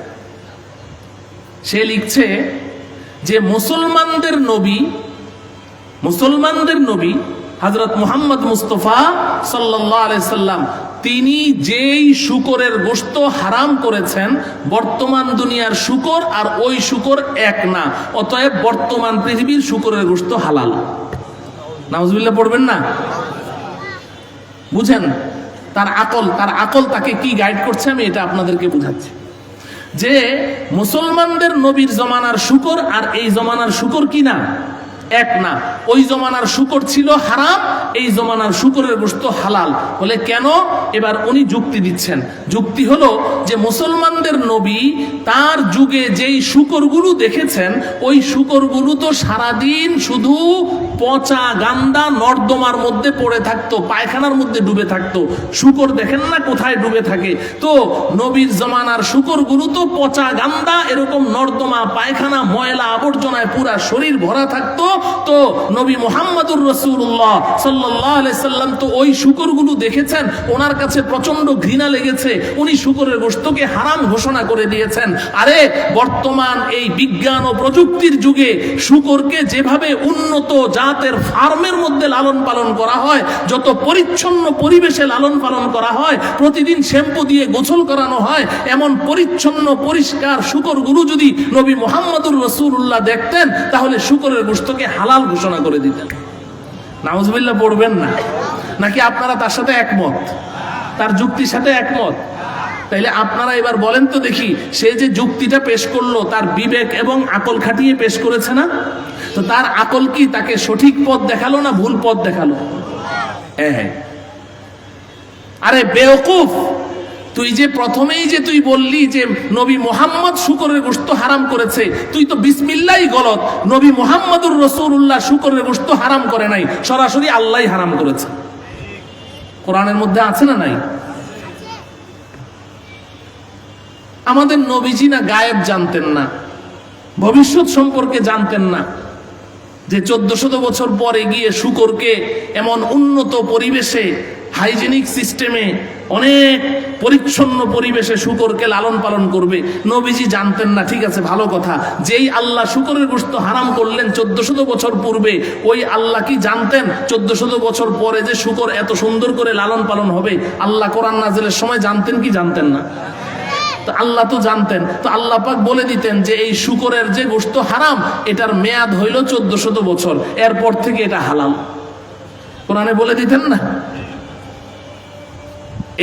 সে লিখছে যে মুসলমানদের নবী হযরত মুহাম্মদ মুস্তাফা সাল্লাল্লাহু আলাইহি সাল্লাম, তিনি যেই শূকরের গোশত হারাম করেছেন, বর্তমান দুনিয়ার শূকর আর ওই শূকর এক না, অতএব বর্তমান পৃথিবীর শূকরের গোশত হালাল। নাউজুবিল্লাহ পড়বেন না? বুঝেন তার আকল তাকে কি গাইড করছে, আমি এটা আপনাদেরকে বুঝাচ্ছি। যে মুসলমানদের নবীর জমানার শূকর আর এই জমানার শূকর কি না, এক না। ওই জমানার শূকর ছিল হারাম, এই জমানার শূকরের গোশত হালাল। বলে কেন? এবার উনি যুক্তি দিচ্ছেন। যুক্তি হলো যে মুসলমানদের নবী তার যুগে যেই শূকরগুলো দেখেছেন, ওই শূকরগুলো তো সারাদিন শুধু পচা গান্দা নর্দমার মধ্যে পড়ে থাকতো, পায়খানার মধ্যে ডুবে থাকতো। শূকর দেখেন না কোথায় ডুবে থাকে? তো নবীর জমানার শূকরগুলো তো পচা গান্দা, এরকম নর্দমা, পায়খানা, ময়লা আবর্জনায় পুরা শরীর ভরা থাকতো। তো নবী মুহাম্মদুর রাসূলুল্লাহ সাল্লাল্লাহু আলাইহি সাল্লাম তো ওই শূকরগুলো দেখেছেন, ওনার কাছে প্রচন্ড ঘৃণা লেগেছে, উনি শূকরের গোশতকে হারাম ঘোষণা করে দিয়েছেন। আরে বর্তমান এই বিজ্ঞান ও প্রযুক্তির যুগে শূকরকে যেভাবে উন্নত জাতের ফার্মের মধ্যে লালন পালন করা হয়, যত পরিচ্ছন্ন পরিবেশে লালন পালন করা হয়, প্রতিদিন শ্যাম্পু দিয়ে গোসল করানো হয়, এমন পরিচ্ছন্ন পরিষ্কার শূকরগুলো যদি নবী মুহাম্মদুর রাসূলুল্লাহ দেখতেন, তাহলে শূকরের গোশতকে হালাল ঘোষণা করে দিতেন। নাউজুবিল্লাহ পড়বেন না? নাকি আপনারা তার সাথে একমত, তার যুক্তির সাথে একমত? তাইলে আপনারা এবার বলেন তো দেখি, সে যে যুক্তিটা পেশ করলো তার বিবেক এবং আকল খাটিয়ে পেশ করেছে না? তো তার আকল কি তাকে সঠিক পথ দেখালো না ভুল পথ দেখালো? আরে বেওকুফ, তুই যে প্রথমেই যে তুই বললি যে নবী মুহাম্মদ শূকরের গোশত হারাম করেছে, তুই তো বিসমিল্লাহই গলত। নবী মুহাম্মদুর রাসূলুল্লাহ শূকরের গোশত হারাম করে নাই, সরাসরি আল্লাহই হারাম করেছে। কোরআনের মধ্যে আছে না নাই? আমাদের নবীজি না গায়েব জানতেন না, ভবিষ্যৎ সম্পর্কে জানতেন না, যে 1400 বছর পরে গিয়ে শূকরকে এমন উন্নত পরিবেশে, হাইজেনিক সিস্টেমে, অনেক পরিচ্ছন্ন পরিবেশে শূকরকে লালন পালন করবে, নবীজি জানতেন না। ঠিক আছে, ভালো কথা। যেই আল্লাহ শূকরের গোশত হারাম করলেন 1400 বছর পূর্বে, ওই আল্লাহ কি জানতেন 1400 বছর পরে যে শূকর এত সুন্দর করে লালন পালন হবে? আল্লাহ কোরআন নাজিলের সময় জানতেন কি জানতেন না? তো আল্লাহ তো জানতেন। তো আল্লাহ পাক বলে দিতেন যে এই শূকরের যে গোশত হারাম, এটার মেয়াদ হইল 1400 বছর, এরপর থেকে এটা হালাল। কোরআনে বলে দিতেন না?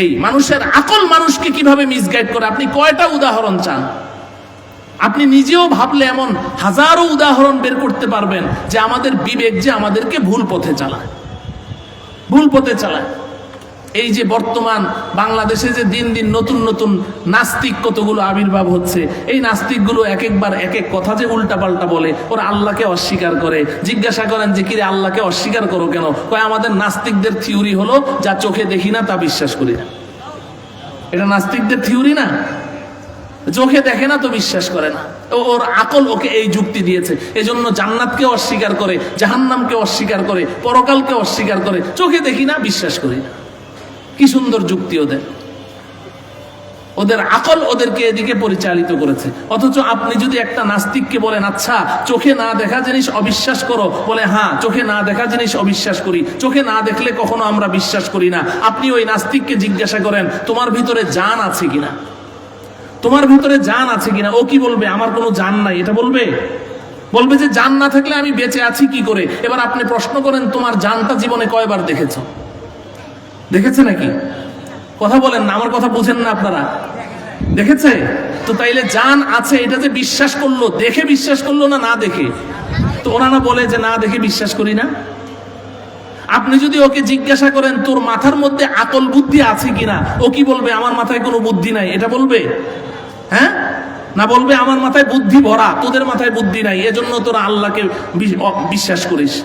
এই মানুষের আকল মানুষকে কিভাবে মিসগাইড করে, আপনি কয়টা উদাহরণ চান? আপনি নিজেও ভাবলে এমন হাজারো উদাহরণ বের করতে পারবেন যে আমাদের বিবেক যে আমাদেরকে ভুল পথে চালায়, ভুল পথে চালায়। এই যে বর্তমান বাংলাদেশে যে দিন দিন নতুন নতুন নাস্তিক কতগুলো আবির্ভাব হচ্ছে, এই নাস্তিকগুলো এক একবার এক এক কথা যে উল্টাপাল্টা বলে, ওরা আল্লাহকে অস্বীকার করে। জিজ্ঞাসা করেন যে কিরে আল্লাহকে অস্বীকার করো কেন? কয় আমাদের নাস্তিকদের থিওরি হলো যা চোখে দেখি না তা বিশ্বাস করি না। এটা নাস্তিকদের থিওরি না, চোখে দেখে না তো বিশ্বাস করে না। ওর আকল ওকে এই যুক্তি দিয়েছে, এজন্য জান্নাতকে অস্বীকার করে, জাহান্নামকে অস্বীকার করে, পরকালকে অস্বীকার করে, চোখে দেখি না বিশ্বাস করি না। কি সুন্দর যুক্তি ওদের, ওদের আকল ওদেরকে এদিকে পরিচালিত করেছে। অথচ আপনি যদি একটা নাস্তিককে বলেন আচ্ছা চোখে না দেখা জিনিস অবিশ্বাস করো, বলে হ্যাঁ চোখে না দেখা জিনিস অবিশ্বাস করি, চোখে না দেখলে কখনো আমরা বিশ্বাস করি না। আপনি ওই নাস্তিককে জিজ্ঞাসা করেন তোমার ভিতরে জান আছে কিনা, তোমার ভিতরে জান আছে কিনা? ও কি বলবে? আমার কোনো জান নাই, এটা বলবে? বলবে যে জান না থাকলে আমি বেঁচে আছি কি করে। এবার আপনি প্রশ্ন করেন তোমার জানটা জীবনে কয়বার দেখেছো? দেখেছে নাকি? কথা বলেন না, আমার কথা বুঝেন না আপনারা? দেখেছে? তো তাইলে জান আছে এটা যে বিশ্বাস করলো, দেখে বিশ্বাস করলো না না দেখে? তো ওরা না বলে যে না দেখে বিশ্বাস করি না। আপনি যদি ওকে জিজ্ঞাসা করেন তোর মাথার মধ্যে আকল বুদ্ধি আছে কিনা, ও কি বলবে? আমার মাথায় কোনো বুদ্ধি নাই, এটা বলবে? হ্যাঁ না, বলবে আমার মাথায় বুদ্ধি ভরা, তোদের মাথায় বুদ্ধি নাই, এজন্য তোরা আল্লাহকে বিশ্বাস করিস।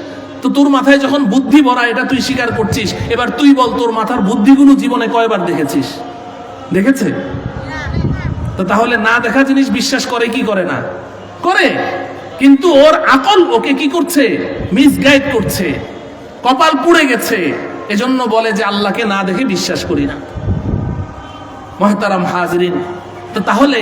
তো তোর মাথায় যখন বুদ্ধি ভরা এটা তুই স্বীকার করছিস, এবার তুই বল তোর মাথার বুদ্ধিগুলো জীবনে কয়বার দেখেছিস? দেখেছে? তো তাহলে না দেখা জিনিস বিশ্বাস করে কি করে না? করে। কিন্তু ওর আকল ওকে কি করছে? মিসগাইড করছে, কপাল পুড়ে গেছে, এজন্য বলে যে আল্লাহকে না দেখে বিশ্বাস করি না। মুহতারাম হাজরিন, তো তাহলে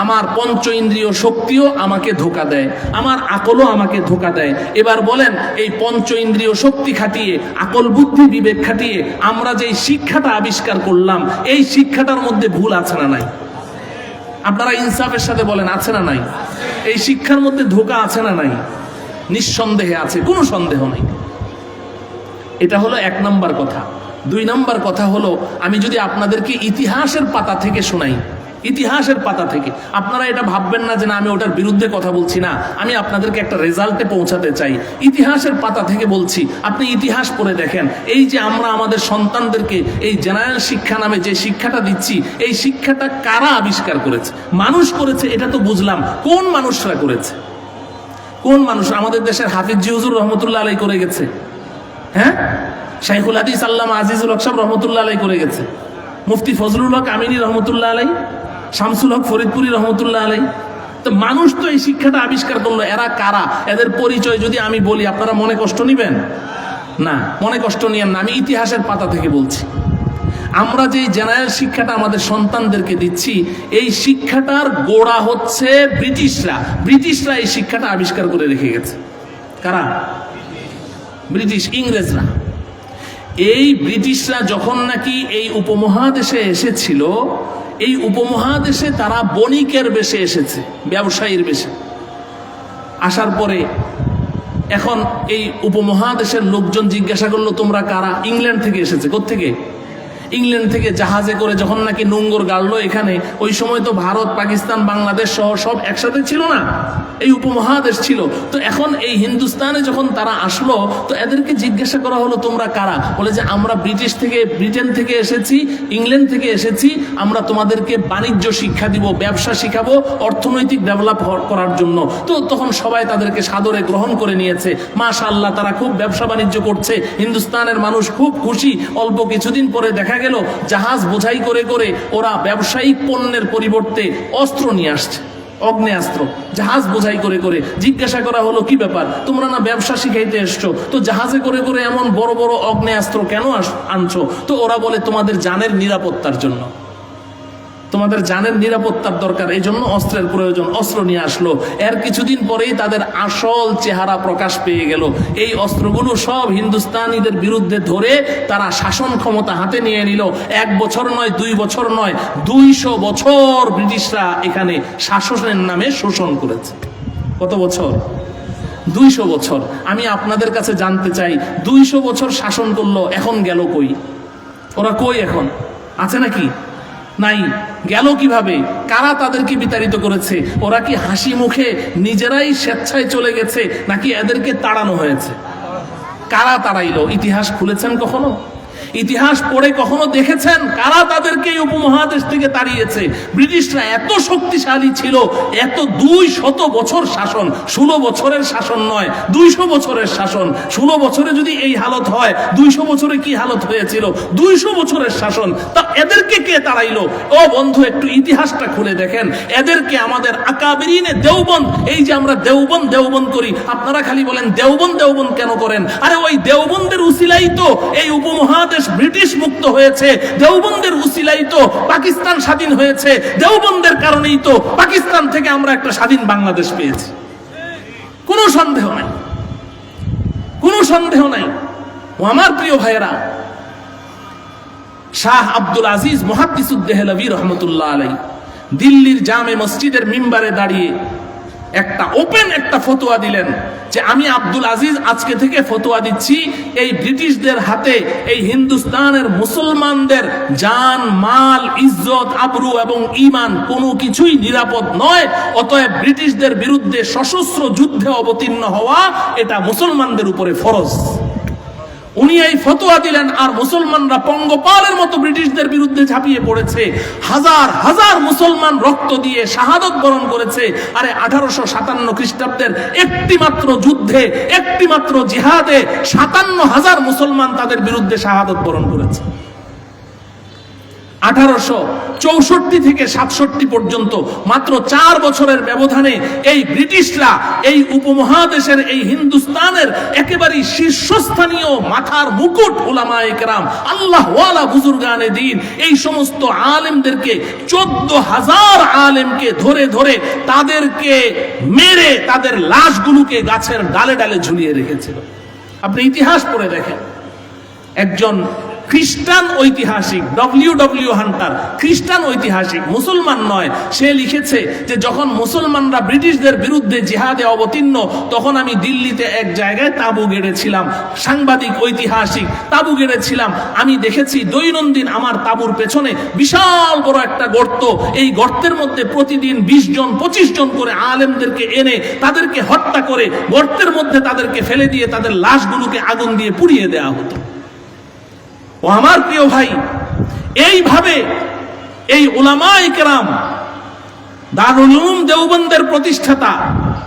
আমার পঞ্চ ইন্দ্রিয় শক্তিও আমাকে ধোকা দেয়, আমার আকলও আমাকে ধোকা দেয়। এবার বলেন এই পঞ্চ ইন্দ্রিয় শক্তি খাটিয়ে, আকল বুদ্ধি বিবেক খাটিয়ে আমরা যে শিক্ষাটা আবিষ্কার করলাম, এই শিক্ষাটার মধ্যে ভুল আছে না নাই? আপনারা ইনসাফের সাথে বলেন আছে না নাই? এই শিক্ষার মধ্যে ধোকা আছে না নাই? নিঃসন্দেহে আছে, কোনো সন্দেহ নেই। এটা হলো এক নম্বর কথা। দুই নম্বর কথা হলো, আমি যদি আপনাদেরকে ইতিহাসের পাতা থেকে শোনাই, ইতিহাসের পাতা থেকে, আপনারা এটা ভাববেন না যে না আমি ওটার বিরুদ্ধে কথা বলছি না, আমি আপনাদেরকে একটা রেজাল্টে পৌঁছাতে চাই। ইতিহাসের পাতা থেকে বলছি, আপনি ইতিহাস পড়ে দেখেন, এই যে আমরা আমাদের সন্তানদেরকে এই জেনারেল শিক্ষা নামে যে শিক্ষাটা দিচ্ছি, এই শিক্ষাটা কারা আবিষ্কার করেছে? মানুষ করেছে, এটা তো বুঝলাম। কোন মানুষরা করেছে? কোন মানুষ? আমাদের দেশের হাফিজ জি হুজুর রহমতুল্লাহ আলাই করে গেছে, হ্যাঁ, শাইখুল হাদিস আল্লামা আজিজুল হক সাহেব রহমতুল্লাহ আলাই করে গেছে, মুফতি ফজলুল হক আমিনী রহমতুল্লাহ আলাই, শামসুল হক ফরিদপুরি রহমতুল্লাহ আলাই। তো মানুষ তো এই শিক্ষাটা আবিষ্কার করলো, এরা কারা? এদের পরিচয় যদি আমি বলি আপনারা মনে কষ্ট নিবেন না? মনে কষ্ট নিয়েন না, আমি ইতিহাসের পাতা থেকে বলছি। আমরা যে জেনারেল শিক্ষাটা আমাদের সন্তানদেরকে দিচ্ছি, এই শিক্ষাটার গোড়া হচ্ছে ব্রিটিশরা। ব্রিটিশরা এই শিক্ষাটা আবিষ্কার করে রেখে গেছে। কারা? ব্রিটিশ, ইংরেজরা। এই ব্রিটিশরা যখন নাকি এই উপমহাদেশে এসেছিল, এই উপমহাদেশে তারা বণিকের বেশে এসেছে, ব্যবসায়ীর বেশে। আসার পরে এখন এই উপমহাদেশের লোকজন জিজ্ঞাসা করলো তোমরা কারা? ইংল্যান্ড থেকে এসেছে। কোত্থেকে? ইংল্যান্ড থেকে জাহাজে করে যখন নাকি নোঙ্গর গাড়লো এখানে, ওই সময় তো ভারত পাকিস্তান বাংলাদেশ সহ সব একসাথে ছিল না, এই উপমহাদেশ ছিল। তো এখন এই হিন্দুস্তানে যখন তারা আসলো, তো এদেরকে জিজ্ঞাসা করা হলো তোমরা কারা? বলে যে আমরা ব্রিটিশ থেকে, ব্রিটেন থেকে এসেছি, ইংল্যান্ড থেকে এসেছি, আমরা তোমাদেরকে বাণিজ্য শিক্ষা দিব, ব্যবসা শিখাবো, অর্থনৈতিক ডেভেলপ করার জন্য। তো তখন সবাই তাদেরকে সাদরে গ্রহণ করে নিয়েছে। মাশাআল্লাহ, তারা খুব ব্যবসা বাণিজ্য করছে, হিন্দুস্তানের মানুষ খুব খুশি। অল্প কিছুদিন পরে দেখা গেল জাহাজ বোঝাই করে করে ওরা ব্যবসায়িক পণ্যের পরিবর্তে অস্ত্র নিয়ে আসছে, অগ্নেয়াস্ত্র, জাহাজ বোঝাই করে করে। জিজ্ঞাসা করা হলো কি ব্যাপার, তোমরা না ব্যবসা শিখাইতে এসছো, তো জাহাজে করে করে এমন বড় বড় অগ্নেয়াস্ত্র কেন আনছো? তো ওরা বলে তোমাদের জানের নিরাপত্তার জন্য, তোমাদের জানের নিরাপত্তার দরকার, এই জন্য অস্ত্রের প্রয়োজন, অস্ত্র নিয়ে আসলো। এর কিছুদিন পরেই তাদের আসল চেহারা প্রকাশ পেয়ে গেল। এই অস্ত্রগুলো সব হিন্দুস্তানিদের বিরুদ্ধে ধরে তারা শাসন ক্ষমতা হাতে নিয়ে নিল। 1 বছর নয়, 2 বছর নয়, 200 বছর ব্রিটিশরা এখানে শাসনের নামে শোষণ করেছে। কত বছর? 200 বছর। আমি আপনাদের কাছে জানতে চাই, 200 বছর শাসন করলো, এখন গেল কই? ওরা কই? এখন আছে নাকি? নাই। গেল কিভাবে? কারা তাদেরকে বিতাড়িত করেছে? ওরা কি হাসি মুখে নিজেরাই স্বেচ্ছায় চলে গেছে, নাকি এদেরকে তাড়ানো হয়েছে? কারা তাড়াইলো? ইতিহাস খুলেছেন কখনো? ইতিহাস পড়ে কখনো দেখেছেন কারা তাদেরকে এই উপমহাদেশ থেকে তাড়িয়েছে? ব্রিটিশরা এত শক্তিশালী ছিল, এত 200 বছর শাসন, 16 বছরের শাসন নয়, 200 বছরের শাসন। 16 বছরে যদি এই হালত হয়, 200 বছরে কি হালত হয়েছিল? 200 বছরের শাসন। তা এদেরকে কে তাড়াইলো? ও বন্ধু, একটু ইতিহাসটা খুলে দেখেন। এদেরকে আমাদের আকাবিরিনে দেওবন্দ, এই যে আমরা দেওবন্দ দেওবন্দ করি, আপনারা খালি বলেন দেওবন্দ দেওবন্দ কেন করেন? আরে ওই দেওবন্দের উসিলাই তো এই উপমহাদেশ ব্রিটিশ মুক্ত হয়েছে, দেওবন্দের উসিলাই তো পাকিস্তান স্বাধীন হয়েছে, দেওবন্দের কারণেই তো পাকিস্তান থেকে আমরা একটা স্বাধীন বাংলাদেশ পেয়েছি। কোনো সন্দেহ নাই, কোনো সন্দেহ নাই। ও আমার প্রিয় ভাইয়েরা, শাহ আব্দুল আজিজ মুহাদ্দিসুদ দেহলভী রহমতুল্লাহ আলাইহি দিল্লির জামে মসজিদের মিম্বারে দাঁড়িয়ে একটা ওপেন একটা ফতোয়া দিলেন যে আমি আব্দুল আজিজ আজকে থেকে ফতোয়া দিচ্ছি, এই ব্রিটিশদের হাতে এই হিন্দুস্তানের মুসলমানদের জান, মাল, ইজ্জত, আবরু এবং ঈমান কোনো কিছুই নিরাপদ নয়। অতএব ব্রিটিশদের বিরুদ্ধে সশস্ত্র যুদ্ধে অবতীর্ণ হওয়া এটা মুসলমানদের উপরে ফরজ। উনি এই ফতোয়া দিলেন, আর মুসলমানরা পঙ্গপালের মতো ব্রিটিশদের বিরুদ্ধে ঝাঁপিয়ে পড়েছে। হাজার হাজার মুসলমান রক্ত দিয়ে শাহাদত বরণ করেছে। আরে 1857 খ্রিস্টাব্দের একটি মাত্র যুদ্ধে, একটি মাত্র জিহাদে 57,000 মুসলমান তাদের বিরুদ্ধে শাহাদত বরণ করেছে। 1864 থেকে 67 পর্যন্ত মাত্র 4 বছরের ব্যবধানে এই ব্রিটিশরা এই উপমহাদেশের এই হিন্দুস্তানের একেবারে শীর্ষস্থানীয় মাথার মুকুট উলামায়ে কেরাম, আল্লাহ ওয়ালা বুজুর্গানে দ্বীন, এই সমস্ত আলেমদেরকে 14,000 আলেমকে ধরে ধরে তাদেরকে মেরে তাদের লাশগুলোকে গাছের ডালে ডালে ঝুলিয়ে রেখেছিল। আপনি ইতিহাস পড়ে দেখেন। একজন খ্রিস্টান ঐতিহাসিক ডব্লিউ হান্টার, খ্রিস্টান ঐতিহাসিক, মুসলমান নয়, সে লিখেছে যে যখন মুসলমানরা ব্রিটিশদের বিরুদ্ধে জিহাদে অবতীর্ণ, তখন আমি দিল্লিতে এক জায়গায় তাঁবু গেড়েছিলাম, সাংবাদিক ঐতিহাসিক, তাঁবু গেড়েছিলাম। আমি দেখেছি দৈনন্দিন আমার তাঁবুর পেছনে বিশাল বড় একটা গর্ত, এই গর্তের মধ্যে প্রতিদিন 20 জন 25 জন করে আলেমদেরকে এনে তাদেরকে হত্যা করে গর্তের মধ্যে তাদেরকে ফেলে দিয়ে তাদের লাশগুলোকে আগুন দিয়ে পুড়িয়ে দেওয়া হতো। ও আমার প্রিয় ভাই, এইভাবে এই উলামায়ে কেরাম, দারুল উলুম দেওবন্দের প্রতিষ্ঠাতা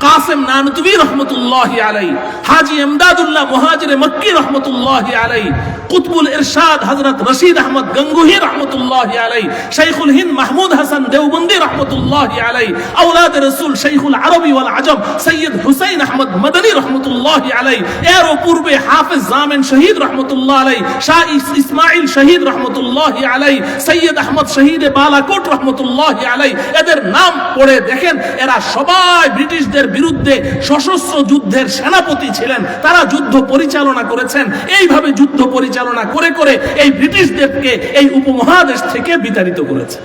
কাসেম নানতুবি রহমতুল্লাহি আলাইহি, হাজী ইমদাদুল্লাহ মুহাজিরে মক্কি রহমতুল্লাহি আলাইহি, কুতবুল ইরশাদ হযরত রশিদ আহমদ গঙ্গুহি রহমতুল্লাহি আলাইহি, শাইখুল হিন্দ মাহমুদ হাসান দেওবন্দি রহমতুল্লাহি আলাইহি, আওলাদ রাসূল শাইখুল আরবি ওয়াল আজম সৈয়দ হুসাইন আহমদ মদনী রহমতুল্লাহি আলাইহি, এর পূর্বে হাফেজ জামিন শহীদ রহমতুল্লাহ আলাইহি, শাহ ইসমাইল শহীদ রহমতুল্লাহি আলাইহি, সৈয়দ আহমদ শহীদ বালাকোট রহমতুল্লাহি আলাইহি। এদের নাম পড়ে দেখেন, এরা সবাই ব্রিটিশদের বিরুদ্ধে সশস্ত্র যুদ্ধের সেনাপতি ছিলেন, তারা যুদ্ধ পরিচালনা করেছেন। এইভাবে যুদ্ধ পরিচালনা করে করে এই ব্রিটিশদেরকে এই উপমহাদেশ থেকে বিতাড়িত করেছে।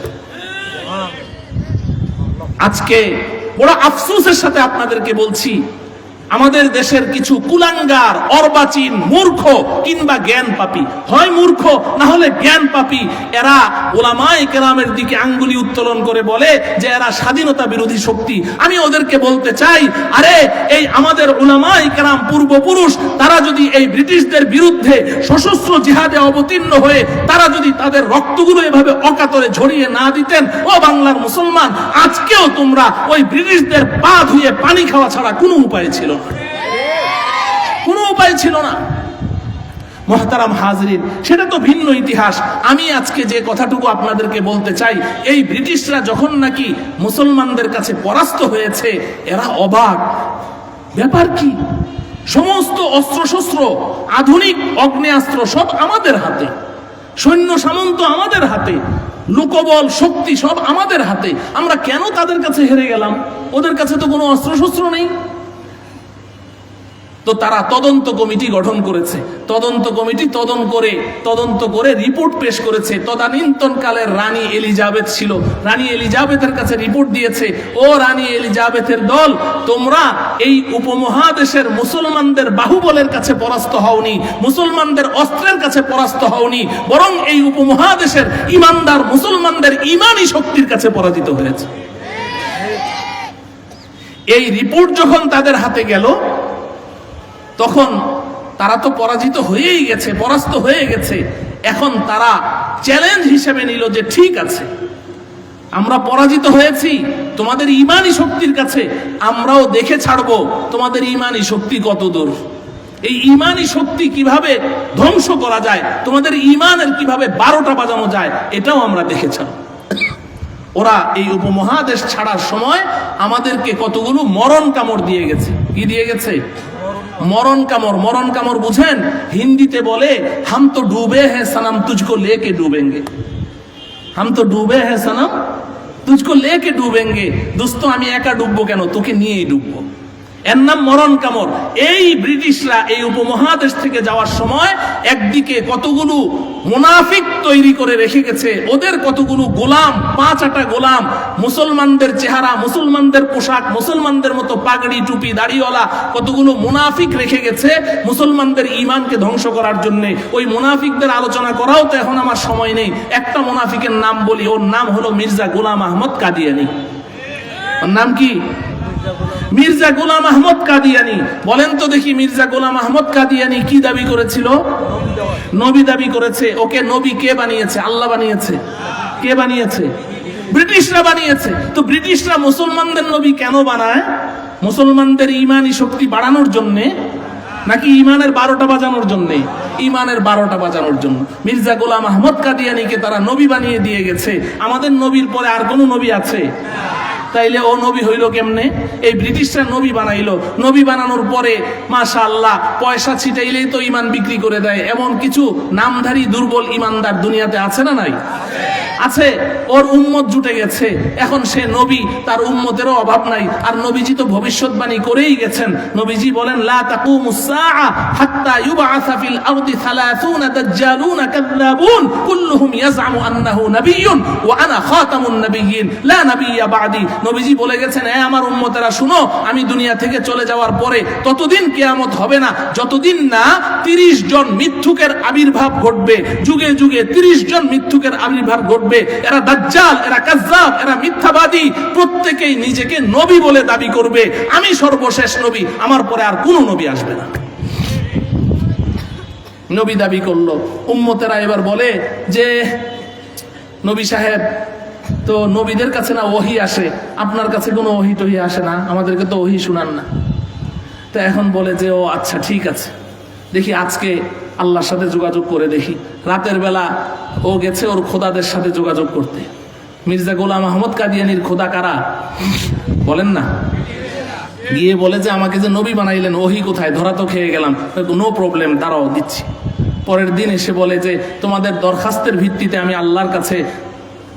আজকে বড় আফসোসের সাথে আপনাদেরকে বলছি, আমাদের দেশের কিছু কুলাঙ্গার, অর্বাচীন, মূর্খ কিংবা জ্ঞান পাপী, হয় মূর্খ না হলে জ্ঞান পাপী, এরা উলামায়ে কেরামের দিকে আঙ্গুলি উত্তোলন করে বলে যে এরা স্বাধীনতা বিরোধী শক্তি। আমি ওদেরকে বলতে চাই, আরে এই আমাদের উলামায়ে কেরাম পূর্বপুরুষ, তারা যদি এই ব্রিটিশদের বিরুদ্ধে সশস্ত্র জিহাদে অবতীর্ণ হয়ে তারা যদি তাদের রক্তগুলো এভাবে অকাতরে ঝরিয়ে না দিতেন, ও বাংলার মুসলমান, আজকেও তোমরা ওই ব্রিটিশদের পা ধুয়ে পানি খাওয়া ছাড়া কোনো উপায় ছিল না, কোনো উপায় ছিল না। মুহতারাম হাজরিন, সেটা তো ভিন্ন ইতিহাস। আমি আজকে যে কথাটুকু আপনাদেরকে বলতে চাই, এই ব্রিটিশরা যখন নাকি মুসলমানদের কাছে পরাস্ত হয়েছে, এরা অবাক, ব্যাপার কি? সমস্ত অস্ত্রশস্ত্র, আধুনিক অগ্নেয়াস্ত্র সব আমাদের হাতে, সৈন্য সামন্ত আমাদের হাতে, লোকবল শক্তি সব আমাদের হাতে, আমরা কেন তাদের কাছে হেরে গেলাম? ওদের কাছে তো কোনো অস্ত্রশস্ত্র নেই। তো তারা তদন্ত কমিটি গঠন করেছে। তদন্ত কমিটি তদন্ত করে রিপোর্ট পেশ করেছে। তদানীন্তনকালের রানী এলিজাবেথ ছিল, রানী এলিজাবেথের কাছে রিপোর্ট দিয়েছে, ও রানী এলিজাবেথের দল, তোমরা এই উপমহাদেশের মুসলমানদের বাহুবলের কাছে পরাস্ত হওনি, মুসলমানদের অস্ত্রের কাছে পরাস্ত হওনি, বরং এই উপমহাদেশের ইমানদার মুসলমানদের ইমানি শক্তির কাছে পরাজিত হয়েছে। এই রিপোর্ট যখন তাদের হাতে গেল, তখন তারা তো পরাজিত হয়েই গেছে, পরাস্ত হয়ে গেছে। এখন তারা চ্যালেঞ্জ হিসেবে নিল যে ঠিক আছে, আমরা পরাজিত হয়েছি, তোমাদের ইমানি শক্তির কাছে আমরাও দেখে ছাড়বো তোমাদের ইমানি শক্তি কত দূর, এই ইমানি শক্তি কিভাবে ধ্বংস করা যায়, তোমাদের ইমানের কিভাবে 12টা বাজানো যায়, এটাও আমরা দেখে ছাড়ব। ওরা এই উপমহাদেশ ছাড়ার সময় আমাদেরকে কতগুলো মরণ কামড় দিয়ে গেছে। কি দিয়ে গেছে? মরণ কামড়। মরণ কামড় বুঝেন? হিন্দিতে বলে হাম তো ডুবে হ্যাঁ সনম তুঝকো লেকে ডুবেঙ্গে, হাম তো ডুবে হ্যাঁ সনম তুঝকো লেকে ডুবেঙ্গে। দোস্ত আমি একা ডুববো কেন, তোকে নিয়েই ডুববো। এর নাম মরণ কামড়। এই ব্রিটিশরা এই উপমহাদেশ থেকে যাওয়ার সময় একদিকে কতগুলো মুনাফিক তৈরি করে রেখে গেছে, ওদের কতগুলো গোলাম, 5-8টা গোলাম, মুসলমানদের চেহারা, মুসলমানদের পোশাক, মুসলমানদের মতো পাগড়ি টুপি দাড়িওয়ালা কতগুলো মুনাফিক রেখে গেছে মুসলমানদের ইমানকে ধ্বংস করার জন্য। ওই মুনাফিকদের আলোচনা করাও তো এখন আমার সময় নেই। একটা মুনাফিকের নাম বলি, ওর নাম হলো মির্জা গোলাম আহমদ কাদিয়ানি। ওর নাম কি? মির্জা গোলাম আহমদ কাদিয়ানি। বলেন তো দেখি, মির্জা গোলাম আহমদ কাদিয়ানি কি দাবি করেছিল? নবী দাবি করেছে। ওকে নবী কে বানিয়েছে? আল্লাহ বানিয়েছে। কে বানিয়েছে? ব্রিটিশরা বানিয়েছে। তো ব্রিটিশরা মুসলমানদের নবী কেন বানায়? মুসলমানদের ইমানি শক্তি বাড়ানোর জন্য, নাকি ইমানের 12টা বাজানোর জন্য? ইমানের 12টা বাজানোর জন্য। মির্জা গোলাম আহমদ কাদিয়ানিকে তারা নবী বানিয়ে দিয়ে গেছে। আমাদের নবীর পরে আর কোন নবী আছে? তাইলে ও নবী হইল কেমনে? এই ব্রিটিশরা নবী বানাইলো। নবী বানানোর পরে মাশাআল্লাহ পয়সা ছিটাইলেই তো ইমান বিক্রি করে দেয়, এমন কিছু নামধারী দুর্বল ইমানদার দুনিয়াতে আছে না নাই? আছে। ওর উম্মত জুটে গেছে, এখন সে নবী, তার উম্মতেরও অভাব নাই। আর নবীজি তো ভবিষ্যৎবাণী করেই গেছেন। নবীজি বলেন লা তাকুমুস সাআ হাত্তা ইউবআসা ফিল আরদি 30 দাজ্জালুন কাযাবুন কুল্লুহুম ইয়াজআমু আন্নাহু নাবিয়্যুন ওয়া আনা খাতামুন নাবিয়্যিন লা নাবিয়্যা বা'দি। নবীজি বলে গেছেন, এ আমার উম্মতেরা শুনো, আমি দুনিয়া থেকে চলে যাওয়ার পরে ততদিন কিয়ামত হবে না যতদিন না 30 জন মিথ্যুকের আবির্ভাব ঘটবে। যুগে যুগে 30 জন মিথ্যুকের আবির্ভাব ঘটবে। এরা দাজ্জাল, এরা কাযযাব, এরা মিথ্যাবাদী, প্রত্যেকেই নিজেকে নবী বলে দাবি করবে। আমি সর্বশেষ নবী, আমার পরে আর কোনো নবী আসবে না। নবী দাবি করলো। উম্মতেরা এবার বলে যে নবী সাহেব, তো নবীদের কাছে না ওহী আসে, আপনার কাছে কোনো ওহী টহি আসে না, আমাদেরকে তো ওহী শুনান না। তো এখন বলে যে ও আচ্ছা ঠিক আছে, দেখি আজকে আল্লাহর সাথে যোগাযোগ করে দেখি। রাতের বেলা ও গেছে ওর খোদাদের সাথে যোগাযোগ করতে। মির্জা গোলাম আহমদ কাদিয়ানির খোদা কারা বলেন না? গিয়ে বলে যে আমাকে যে নবী বানাইলেন, ওহী কোথায়, ধরা তো খেয়ে গেলাম। নো প্রবলেম, দাঁড়াও দিচ্ছি। পরের দিন এসে বলে যে তোমাদের দরখাস্তের ভিত্তিতে আমি আল্লাহর কাছে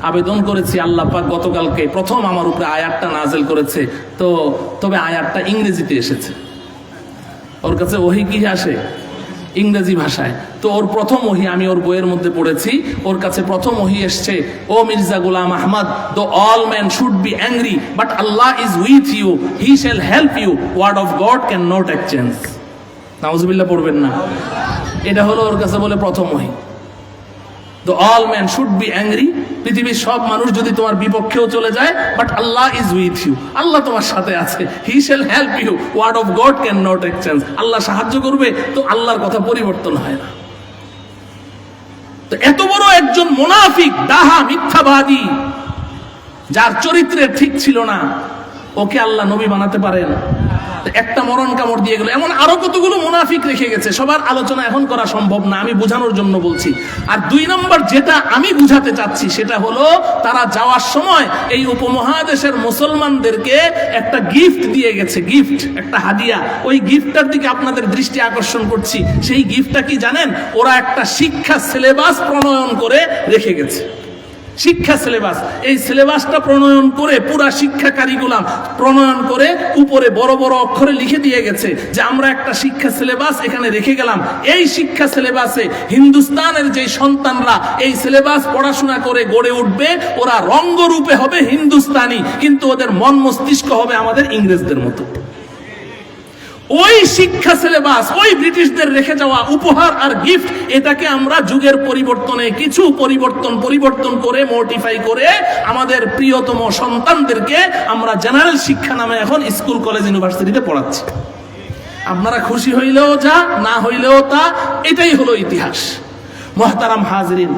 আবেদন করেছি, আল্লাহ পাক গতকালকে প্রথম আমার উপরে আয়াতটা নাজেল করেছে, তো তবে আয়াতটা ইংরেজিতে এসেছে। ওর কাছে ওহী কি আসে? ইংরেজি ভাষায়। তো ওর প্রথম ওহী আমি ওর বইয়ের মধ্যে পড়েছি, ওর কাছে প্রথম ওহী এসছে, ও মির্জা গোলাম Ahmad, the all men should be angry but Allah is with you, he shall help you, word of God cannot exchange। নাউজুবিল্লাহ পড়বেন না? এটা হলো ওর কাছে বলে প্রথম ওহী। The all men should be angry, পৃথিবীর সব মানুষ যদি তোমার বিপক্ষেও চলে যায়, but Allah is with you, আল্লাহ তোমার সাথে আছে। He shall help you, word of God can not exchange. আল্লাহ সাহায্য করবে, তো আল্লাহর কথা পরিবর্তন হয় না। তো এত বড় একজন মুনাফিক, ডাহা, মিথ্যাবাদী, যার চরিত্রের ঠিক ছিল না, ওকে আল্লাহ নবী বানাতে পারেন? একটা মরণ কামড় দিয়ে গেল। এমন আরো কতগুলো মুনাফিক রেখে গেছে, সবার আলোচনা এখন করা সম্ভব না, আমি বোঝানোর জন্য বলছি। আর 2 নম্বর যেটা আমি বুঝাতে চাচ্ছি সেটা হলো, তারা যাওয়ার সময় এই উপমহাদেশের মুসলমানদেরকে একটা গিফট দিয়ে গেছে, গিফট, একটা হাদিয়া। ওই গিফটটার দিকে আপনাদের দৃষ্টি আকর্ষণ করছি। সেই গিফটটা কি জানেন? ওরা একটা শিক্ষা সিলেবাস প্রণয়ন করে রেখে গেছে। শিক্ষা সিলেবাস, এই সিলেবাসটা প্রণয়ন করে পুরা শিক্ষা কারিকুলাম প্রণয়ন করে উপরে বড় বড় অক্ষরে লিখে দিয়ে গেছে যে আমরা একটা শিক্ষা সিলেবাস এখানে রেখে গেলাম। এই শিক্ষা সিলেবাসে হিন্দুস্তানের যে সন্তানরা এই সিলেবাস পড়াশোনা করে গড়ে উঠবে, ওরা রঙ্গরূপে হবে হিন্দুস্তানি, কিন্তু ওদের মন মস্তিষ্ক হবে আমাদের ইংরেজদের মতো। ওই শিক্ষা সিলেবাস, ওই ব্রিটিশদের রেখে যাওয়া উপহার আর গিফট, এটাকে আমরা যুগের পরিবর্তনে কিছু পরিবর্তন করে মডিফাই করে আমাদের প্রিয়তম সন্তানদেরকে আমরা জেনারেল শিক্ষা নামে এখন স্কুল কলেজ ইউনিভার্সিটিতে পড়াচ্ছি। আপনারা খুশি হইলেও যা, না হইলেও তা, এটাই হলো ইতিহাস। মুহতারাম হাজরিন,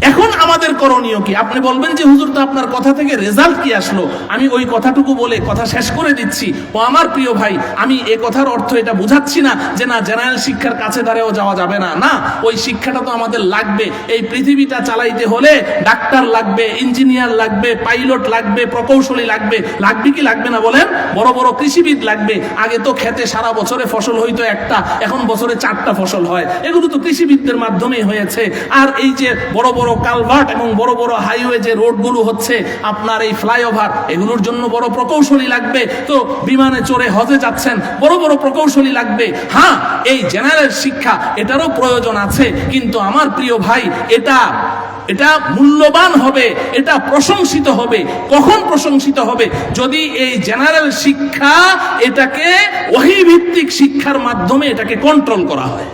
এখন আমাদের করণীয় কি? আপনি বলবেন যে হুজুর তো আপনার কথা থেকে রেজাল্ট কি আসলো? আমি ওই কথাটুকু বলে কথা শেষ করে দিচ্ছি। ও আমার প্রিয় ভাই, আমি এই কথার অর্থ এটা বুঝাচ্ছি না যে না জেনারেল শিক্ষার কাছে দাঁড়িয়েও যাওয়া যাবে না। না, ওই শিক্ষাটা তো আমাদের লাগবে। এই পৃথিবীটা চালাইতে হলে ডাক্তার লাগবে, ইঞ্জিনিয়ার লাগবে, পাইলট লাগবে, প্রকৌশলী লাগবে। লাগবে কি লাগবে না বলেন? বড় বড় কৃষিবিদ লাগবে। আগে তো খেতে সারা বছরে ফসল হইতো একটা, এখন বছরে 4টা ফসল হয়। এগুলো তো কৃষিবিদদের মাধ্যমেই হয়েছে। আর এই যে বড় বড় কালভার্ট এবং বড় বড় হাইওয়ে যে রোডগুলো হচ্ছে, আপনার এই ফ্লাইওভার, এগুলোর জন্য বড় প্রকৌশলী লাগবে। তো বিমানে চড়ে হজে যাচ্ছেন, বড় বড় প্রকৌশলী লাগবে। হ্যাঁ, এই জেনারেল শিক্ষা এটারও প্রয়োজন আছে, কিন্তু আমার প্রিয় ভাই এটা মূল্যবান হবে, এটা প্রশংসিত হবে। কখন প্রশংসিত হবে? যদি এই জেনারেল শিক্ষা এটাকে ওহী ভিত্তিক শিক্ষার মাধ্যমে এটাকে কন্ট্রোল করা হয়।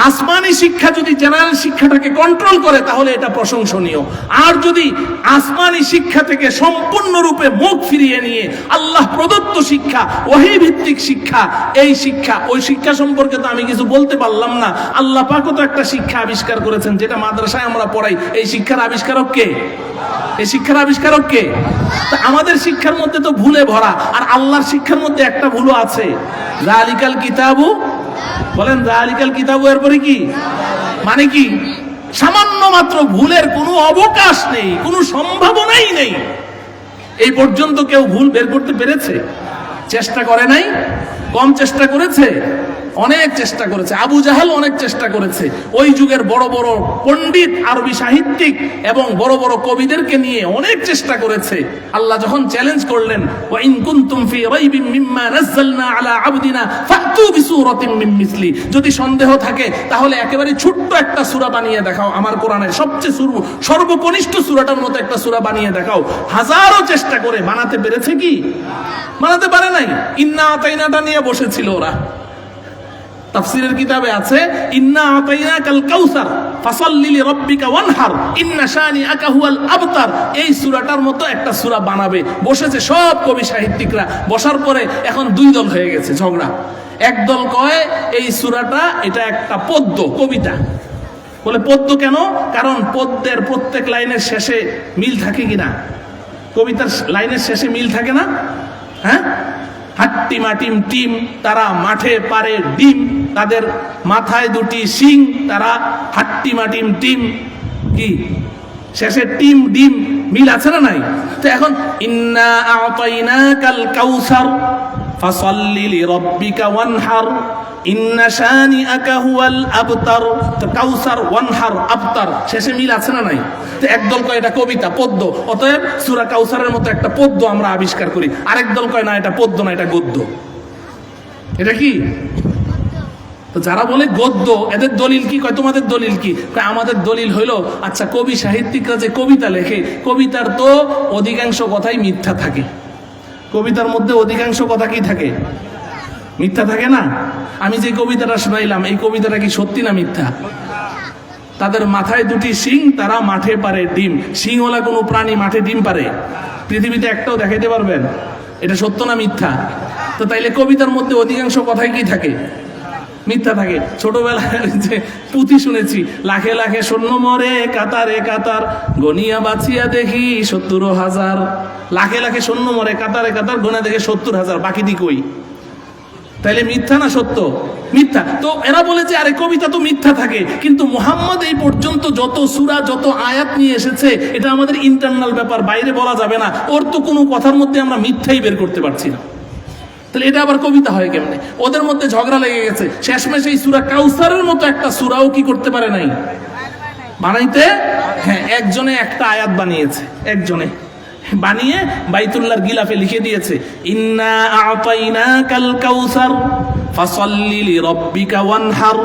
আসমানি শিক্ষা যদি জেনারেল শিক্ষাটাকে কন্ট্রোল করে তাহলে এটা প্রশংসনীয়। আর যদি আসমানি শিক্ষা থেকে সম্পূর্ণরূপে মুখ ফিরিয়ে নিয়ে আল্লাহ প্রদত্ত শিক্ষা, ওহী ভিত্তিক শিক্ষা, এই শিক্ষা, ওই শিক্ষা সম্পর্কে তো আমি কিছু বলতে পারলাম না। আল্লাহ পাকও তো একটা শিক্ষা আবিষ্কার করেছেন যেটা মাদ্রাসায় আমরা পড়াই। এই শিক্ষার আবিষ্কারক কে? এই শিক্ষার আবিষ্কারক কে? তা আমাদের শিক্ষার মধ্যে তো ভুলে ভরা, আর আল্লাহর শিক্ষার মধ্যে একটা ভুলও আছে। যালিকাল কিতাবু, বলেন যালিকাল কিতাবু, এরপরে কি মানে কি? সামান্য মাত্র ভুলের কোনো অবকাশ নেই, কোনো সম্ভাবনাই নেই। এই পর্যন্ত কেউ ভুল বের করতে পেরেছে? চেষ্টা করে নাই? কম চেষ্টা করেছে? অনেক চেষ্টা করেছে। আবু জাহেল অনেক চেষ্টা করেছে। ওই যুগের বড় বড় পণ্ডিত, আরবি সাহিত্যিক এবং বড় বড় কবিদেরকে নিয়ে অনেক চেষ্টা করেছে। আল্লাহ যখন চ্যালেঞ্জ করলেন, ওয়া ইন কুনতুম ফি রাইবিন মিম্মা নাযালনা আলা আবদিনা ফাতু বিসূরাতিন মিন মিসলি, যদি সন্দেহ থাকে তাহলে একেবারে ছোট্ট একটা সূরা বানিয়ে দেখাও, আমার কোরআনের সবচেয়ে সর্বকনিষ্ঠ সূরাটার মতো একটা সূরা বানিয়ে দেখাও। হাজারো চেষ্টা করে বানাতে পেরেছে কি? বানাতে পারে নাই। ইন্না আতাইনাটা নিয়ে বসেছিল ওরা। তাফসীরের কিতাবে আছে, ইন্না আতাইনাকাল কাউসার ফাসাল্লি লিরাব্বিকা ওয়ানহার ইন্না শানিআকা হুয়াল আবতার। এই সূরাটার মতো একটা সূরা বানাবে বসেছে সব কবি সাহিত্যিকরা। বসার পরে এখন 2 দল হয়ে গেছে ঝগড়া। এক দল কয় এই সূরাটা এটা একটা পদ্য, কবিতা। বলে পদ্য কেন? কারণ পদ্যের প্রত্যেক লাইনের শেষে মিল থাকে কিনা? কবিতার লাইনের শেষে মিল থাকে না? হ্যাঁ, হাট্টি মাটিম টিম, তারা মাঠে পারে ডিম, তাদের মাথায় 2টি শিং, তারা হাট্টি মাটিম টিম। কি শেষে টিম ডিম মিল আছে না নাই? তো এখন ইন্না আতাইনাকাল কাউসার ফাসাল্লি লিরাব্বিকা ওয়ানহার ইন্না শানিআকা হুয়াল আবতার। তো কাউসার, ওয়ানহার, আবতার শেষে মিল আছে না নাই? তো একদল কয় এটা কবিতা, পদ্য, অতএব সূরা কাউসারের মতো একটা পদ্য আমরা আবিষ্কার করি। আরেক দল কয় না, এটা পদ্য না, এটা গদ্য। এটা কি? তো যারা বলে গদ্য, এদের দলিল কি? কয় তোমাদের দলিল কি? আমাদের দলিল হইলো, আচ্ছা কবি সাহিত্যিকরা যে কবিতা লেখে, কবিতার তো অধিকাংশ কথাই মিথ্যা থাকে। কবিতার মধ্যে অধিকাংশ কথা কি থাকে? মিথ্যা থাকে না? আমি যে কবিতাটা শোনাইলাম, এই কবিতাটা কি সত্যি না মিথ্যা? তাদের মাথায় 2টি শিং, তারা মাঠে পারে ডিম। শিংওয়ালা কোনো প্রাণী মাঠে ডিম পারে? পৃথিবীতে একটাও দেখাইতে পারবেন? এটা সত্য না মিথ্যা? তো তাইলে কবিতার মধ্যে অধিকাংশ কথাই কি থাকে? মিথ্যা থাকে। ছোটবেলায় যে পুঁথি শুনেছি, লাখে লাখে সৈন্য মরে কাতারে কাতার, গনিয়া বাঁচিয়া দেখি 70,000। লাখে লাখে সৈন্য মরে কাতারে কাতার, গোনা দেখে 70,000, বাকি দি কই? তাইলে মিথ্যা না সত্য? মিথ্যা। তো এরা বলেছে আরে কবিতা তো মিথ্যা থাকে, কিন্তু মুহাম্মদ এই পর্যন্ত যত সূরা, যত আয়াত নিয়ে এসেছে, এটা আমাদের ইন্টারনাল ব্যাপার, বাইরে বলা যাবে না। ওর তো কোনো কথার মধ্যে আমরা মিথ্যাই বের করতে পারছি না। তাহলে এটা আবার কবিতা হয় কেমনে? ওদের মধ্যে ঝগড়া লেগে গেছে। শেষমেশ এই সূরা কাউসারের মতো একটা সূরাও কি করতে পারে নাই? বানাইতে, হ্যাঁ, একজনে একটা আয়াত বানিয়েছে, একজনে বানিয়ে বাইতুল্লাহর গিলাফে লিখে দিয়েছে, ইন্না আ'তাইনাকাল কাউসার ফাসাল্লি লিরাব্বিকা ওয়ানহার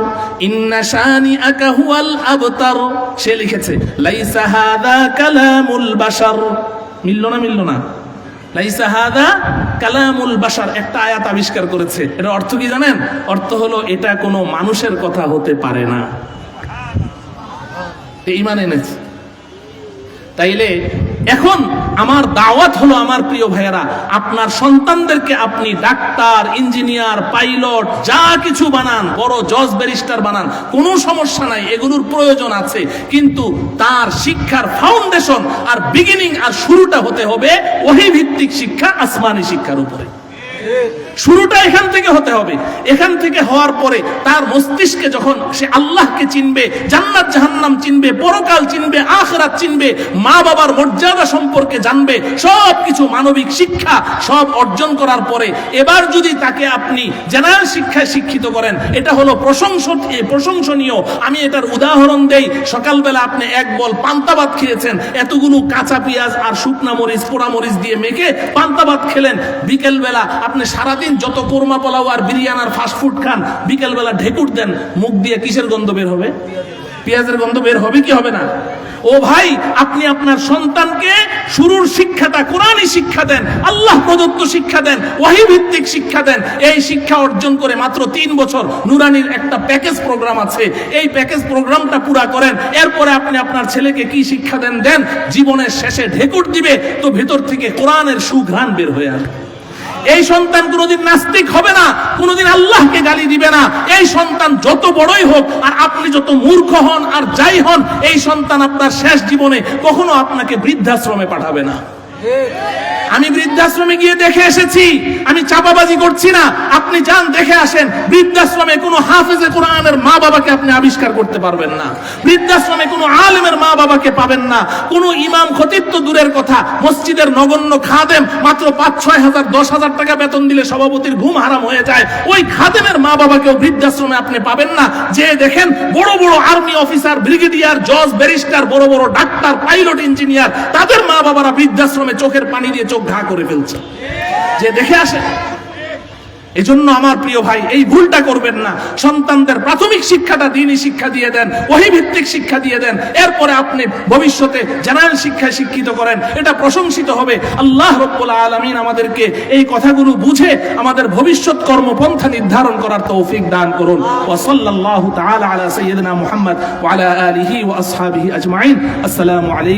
ইন্না শানিআকা হুয়াল আবতার। সে লিখেছে লাইসা হাযা কালামুল বাশার। মিলল না? লাইসা হাযা কালামুল বাশার একটা আয়াত আবিষ্কার করেছে। এর অর্থ কি জানেন? অর্থ হলো এটা কোনো মানুষের কথা হতে পারে না। ঈমান এনেছে। তাইলে এখন আমার দাওয়াত হলো, আমার প্রিয় ভাইয়েরা, আপনার সন্তানদেরকে আপনি ডাক্তার, ইঞ্জিনিয়ার, পাইলট যা কিছু বানান, বড় জজ ব্যারিস্টার বানান, কোনো সমস্যা নাই, এগুলোর প্রয়োজন আছে, কিন্তু তার শিক্ষার ফাউন্ডেশন আর বিগিনিং আর শুরুটা হতে হবে ওহী ভিত্তিক শিক্ষা, আসমানি শিক্ষার উপরে। শুরুটা এখান থেকে হতে হবে। এখান থেকে হওয়ার পরে তার মস্তিষ্কে যখন সে আল্লাহকে চিনবে, জান্নাত জাহান্নাম চিনবে, পরকাল চিনবে, আখিরাত চিনবে, মা বাবার মর্যাদা সম্পর্কে জানবে, সব কিছু মানবিক শিক্ষা সব অর্জন করার পরে এবার যদি তাকে আপনি জেনারেল শিক্ষায় শিক্ষিত করেন, এটা হলো প্রশংসনীয়। আমি এটার উদাহরণ দেই, সকালবেলা আপনি এক বল পান্তা ভাত খেয়েছেন, এতগুলো কাঁচা পেঁয়াজ আর শুকনা মরিচ, পোড়া মরিচ দিয়ে মেখে পান্তা ভাত খেলেন। বিকেলবেলা আপনি সারাদিন যত কোরমা পোলাও আর বিরিয়ানি আর ফাস্টফুড খান, বিকেলবেলা ঢেকুর দেন, মুখ দিয়ে কিসের গন্ধ বের হবে? পেঁয়াজের গন্ধ বের হবে কি হবে না? ও ভাই, আপনি আপনার সন্তানকে শুরুর শিক্ষাটা কোরআনী শিক্ষা দেন, আল্লাহ প্রদত্ত শিক্ষা দেন, ওহী ভিত্তিক শিক্ষা দেন। এই শিক্ষা অর্জন করে মাত্র 3 বছর নুরানির একটা প্যাকেজ প্রোগ্রাম আছে, এই প্যাকেজ প্রোগ্রামটা পুরা করেন। এরপরে আপনি আপনার ছেলেকে কি শিক্ষা দেন, জীবনের শেষে ঢেকুর দিবে তো ভেতর থেকে কোরআনের সুঘ্রাণ বের হয়ে আসবে। এই সন্তান কোনোদিন নাস্তিক হবে না, কোনোদিন আল্লাহকে গালি দিবে না। এই সন্তান যত বড়ই হোক আর আপনি যত মূর্খ হন আর যাই হন, এই সন্তান আপনার শেষ জীবনে কখনো আপনাকে বৃদ্ধাশ্রমে পাঠাবে না। আমি বৃদ্ধাশ্রমে গিয়ে দেখে এসেছি, আমি চাপাবাজি করছি না, আপনি যান দেখে আসেন। বৃদ্ধাশ্রমে কোনো হাফেজে কোরআনের মা বাবাকে আপনি আবিষ্কার করতে পারবেন না, বৃদ্ধাশ্রমে কোনো আলেমের মা বাবাকে পাবেন না, কোনো ইমাম খতিব তো দূরের কথা, মসজিদের নগণ্য খাদেম মাত্র 5-6 হাজার 10 হাজার টাকা বেতন দিলে সভাপতির ঘুম হারাম হয়ে যায়, ওই খাদেমের মা বাবাকেও বৃদ্ধাশ্রমে আপনি পাবেন না। যে দেখেন বড় বড় আর্মি অফিসার, ব্রিগেডিয়ার, জজ, ব্যারিস্টার, বড় বড় ডাক্তার, পাইলট, ইঞ্জিনিয়ার, তাদের মা বাবারা বৃদ্ধাশ্রমে চোখের পানি দিয়ে চোখ ঘা করে ফেলছে, যে দেখে আসে। এজন্য আমার প্রিয় ভাই, এই ভুলটা করবেন না। সন্তানদের প্রাথমিক শিক্ষাটা দ্বীনি শিক্ষা দিয়ে দেন, ওহী ভিত্তিক শিক্ষা দিয়ে দেন। এরপরে আপনি ভবিষ্যতে জেনারেল শিক্ষায় শিক্ষিত করেন, এটা প্রশংসিত হবে। আল্লাহ রাব্বুল আলামিন আমাদেরকে এই কথাগুলো বুঝে আমাদের ভবিষ্যৎ কর্মপন্থা নির্ধারণ করার তৌফিক দান করুন। ওয়া সাল্লাল্লাহু তাআলা আলা সাইয়্যিদিনা মুহাম্মদ ওয়া আলা আলিহি ওয়া আসহাবিহি আজমাইন। আসসালামু আলাইকুম।